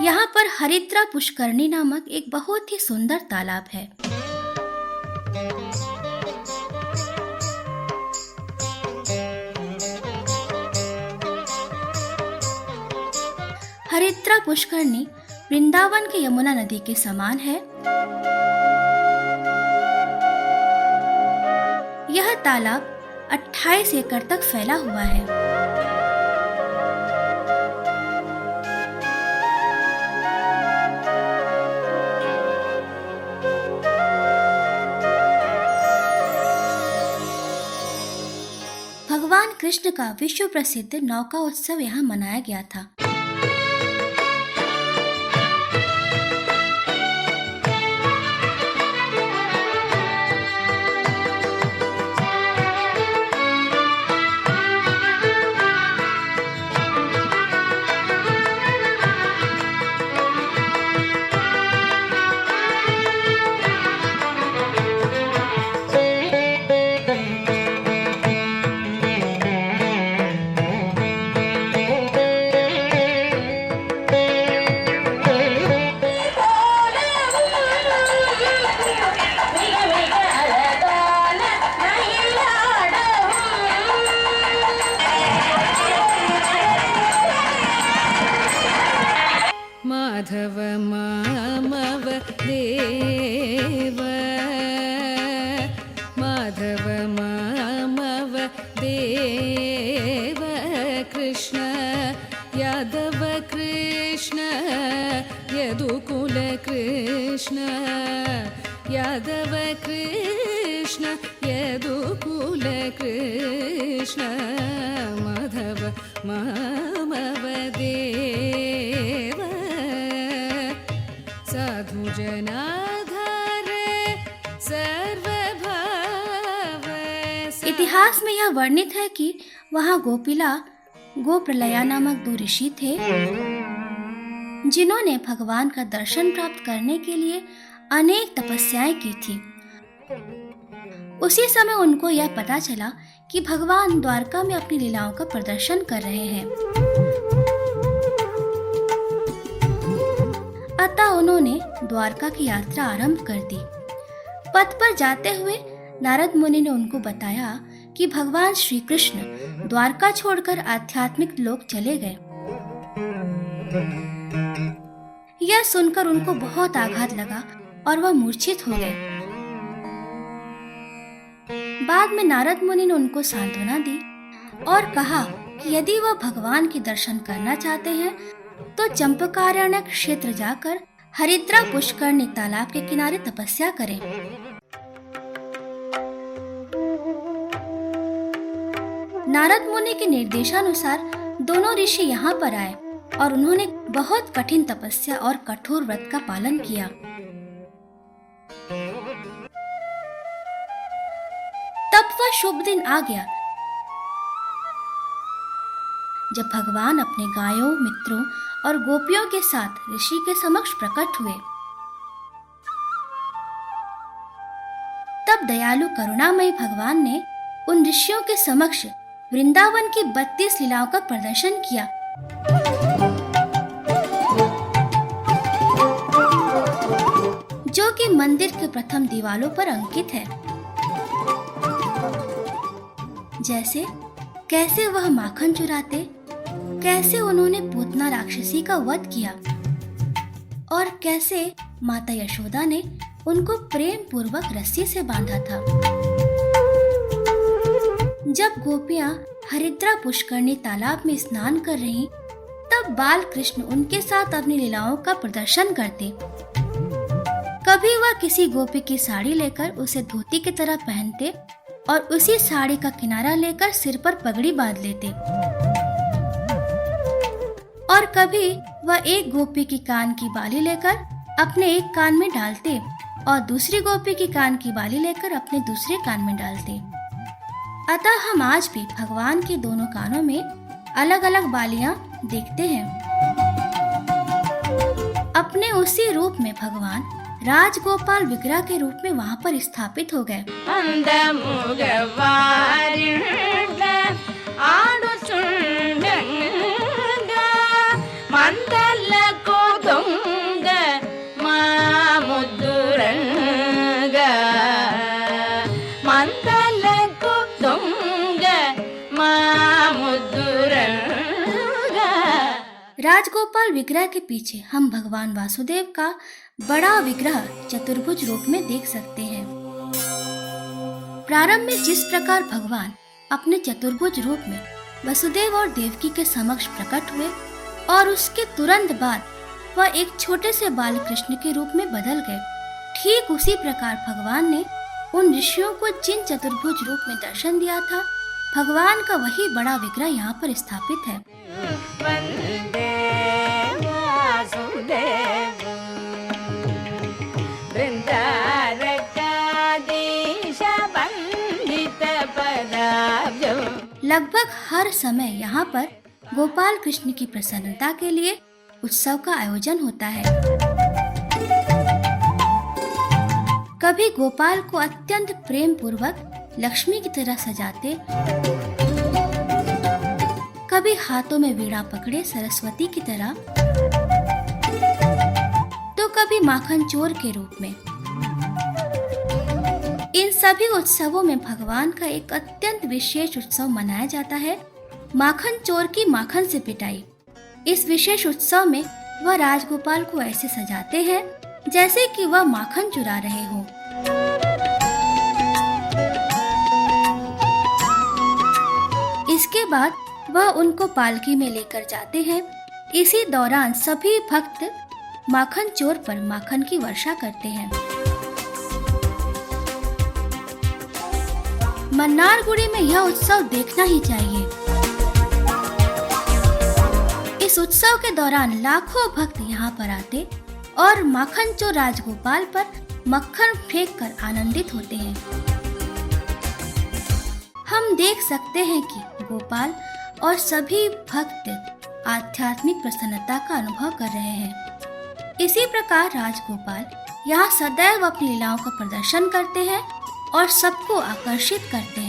यहाँ पर हरिद्रा पुष्करणी नामक एक बहुत ही सुंदर तालाब है। हरिद्रा पुष्करणी वृंदावन के यमुना नदी के समान है। यह तालाब 28 एकड़ तक फैला हुआ है। भगवान कृष्ण का विश्व प्रसिद्ध नौका उत्सव यहाँ मनाया गया था। माधव मामव देव, माधव मामव देव, कृष्ण यादव कृष्ण यदुकुल कृष्ण यादव कृष्ण। कृष्ण यदुकुल कृष्ण माधव मामवदेव साधु जनाधार सर्वभाव। इतिहास में यह वर्णित है कि वहाँ गोपिला गोप्रलया नामक 2 ऋषि थे जिन्होंने भगवान का दर्शन प्राप्त करने के लिए अनेक तपस्याएं की थी। उसी समय उनको यह पता चला कि भगवान द्वारका में अपनी लीलाओं का प्रदर्शन कर रहे हैं। अतः उन्होंने द्वारका की यात्रा आरंभ कर दी। पथ पर जाते हुए नारद मुनि ने उनको बताया कि भगवान श्री कृष्ण द्वारका छोड़कर आध्यात्मिक लोक चले गए। यह सुनकर उनको बहुत आघात लगा और वह मूर्छित हो गए। बाद में नारद मुनि ने उनको सांत्वना दी और कहा कि यदि वह भगवान के दर्शन करना चाहते हैं तो चंपकारण्य क्षेत्र जाकर हरिद्रा पुष्करणी तालाब के किनारे तपस्या करें। नारद मुनि के निर्देशानुसार दोनों ऋषि यहाँ पर आए और उन्होंने बहुत कठिन तपस्या और कठोर व्रत का पालन किया। तब वह शुभ दिन आ गया जब भगवान अपने गायों, मित्रों और गोपियों के साथ ऋषि के समक्ष प्रकट हुए। तब दयालु करुणामयी भगवान ने उन ऋषियों के समक्ष वृंदावन की 32 लीलाओं का प्रदर्शन किया। जो कि मंदिर के प्रथम दीवालों पर अंकित है। जैसे कैसे वह माखन चुराते, कैसे उन्होंने पूतना राक्षसी का वध किया और कैसे माता यशोदा ने उनको प्रेम पूर्वक रस्सी से बांधा था। जब गोपियां हरिद्रा पुष्करणी तालाब में स्नान कर रहीं, तब बाल कृष्ण उनके साथ अपनी लीलाओं का प्रदर्शन करते। कभी वह किसी गोपी की साड़ी लेकर उसे धोती की तरह पहनते और उसी साड़ी का किनारा लेकर सिर पर पगड़ी बांध लेते। और कभी वह एक गोपी की कान की बाली लेकर अपने एक कान में डालते और दूसरी गोपी की कान की बाली लेकर अपने दूसरे कान में डालते। अतः हम आज भी भगवान के दोनों कानों में अलग अलग बालियां देखते हैं। अपने उसी रूप में भगवान राजगोपाल विग्रह के रूप में वहाँ पर स्थापित हो गए। राजगोपाल विग्रह के पीछे हम भगवान वासुदेव का बड़ा विग्रह चतुर्भुज रूप में देख सकते हैं। प्रारंभ में जिस प्रकार भगवान अपने चतुर्भुज रूप में वसुदेव और देवकी के समक्ष प्रकट हुए और उसके तुरंत बाद वह एक छोटे से बाल कृष्ण के रूप में बदल गए, ठीक उसी प्रकार भगवान ने उन ऋषियों को जिन चतुर्भुज रूप में दर्शन दिया था, भगवान का वही बड़ा विग्रह यहाँ पर स्थापित है। लगभग हर समय यहाँ पर गोपाल कृष्ण की प्रसन्नता के लिए उत्सव का आयोजन होता है। कभी गोपाल को अत्यंत प्रेम पूर्वक लक्ष्मी की तरह सजाते, कभी हाथों में वीणा पकड़े सरस्वती की तरह, तो कभी माखन चोर के रूप में। इन सभी उत्सवों में भगवान का एक अत्यंत विशेष उत्सव मनाया जाता है, माखन चोर की माखन से पिटाई। इस विशेष उत्सव में वह राजगोपाल को ऐसे सजाते हैं जैसे कि वह माखन चुरा रहे हों। इसके बाद वह उनको पालकी में लेकर जाते हैं। इसी दौरान सभी भक्त माखन चोर पर माखन की वर्षा करते हैं। मन्नारगुड़ी में यह उत्सव देखना ही चाहिए। इस उत्सव के दौरान लाखों भक्त यहाँ पर आते और माखन चोर राजगोपाल पर मक्खन फेंक कर आनंदित होते हैं। हम देख सकते हैं कि गोपाल और सभी भक्त आध्यात्मिक प्रसन्नता का अनुभव कर रहे हैं। इसी प्रकार राजगोपाल यहाँ सदैव अपनी लीलाओं का प्रदर्शन करते हैं और सबको आकर्षित करते हैं।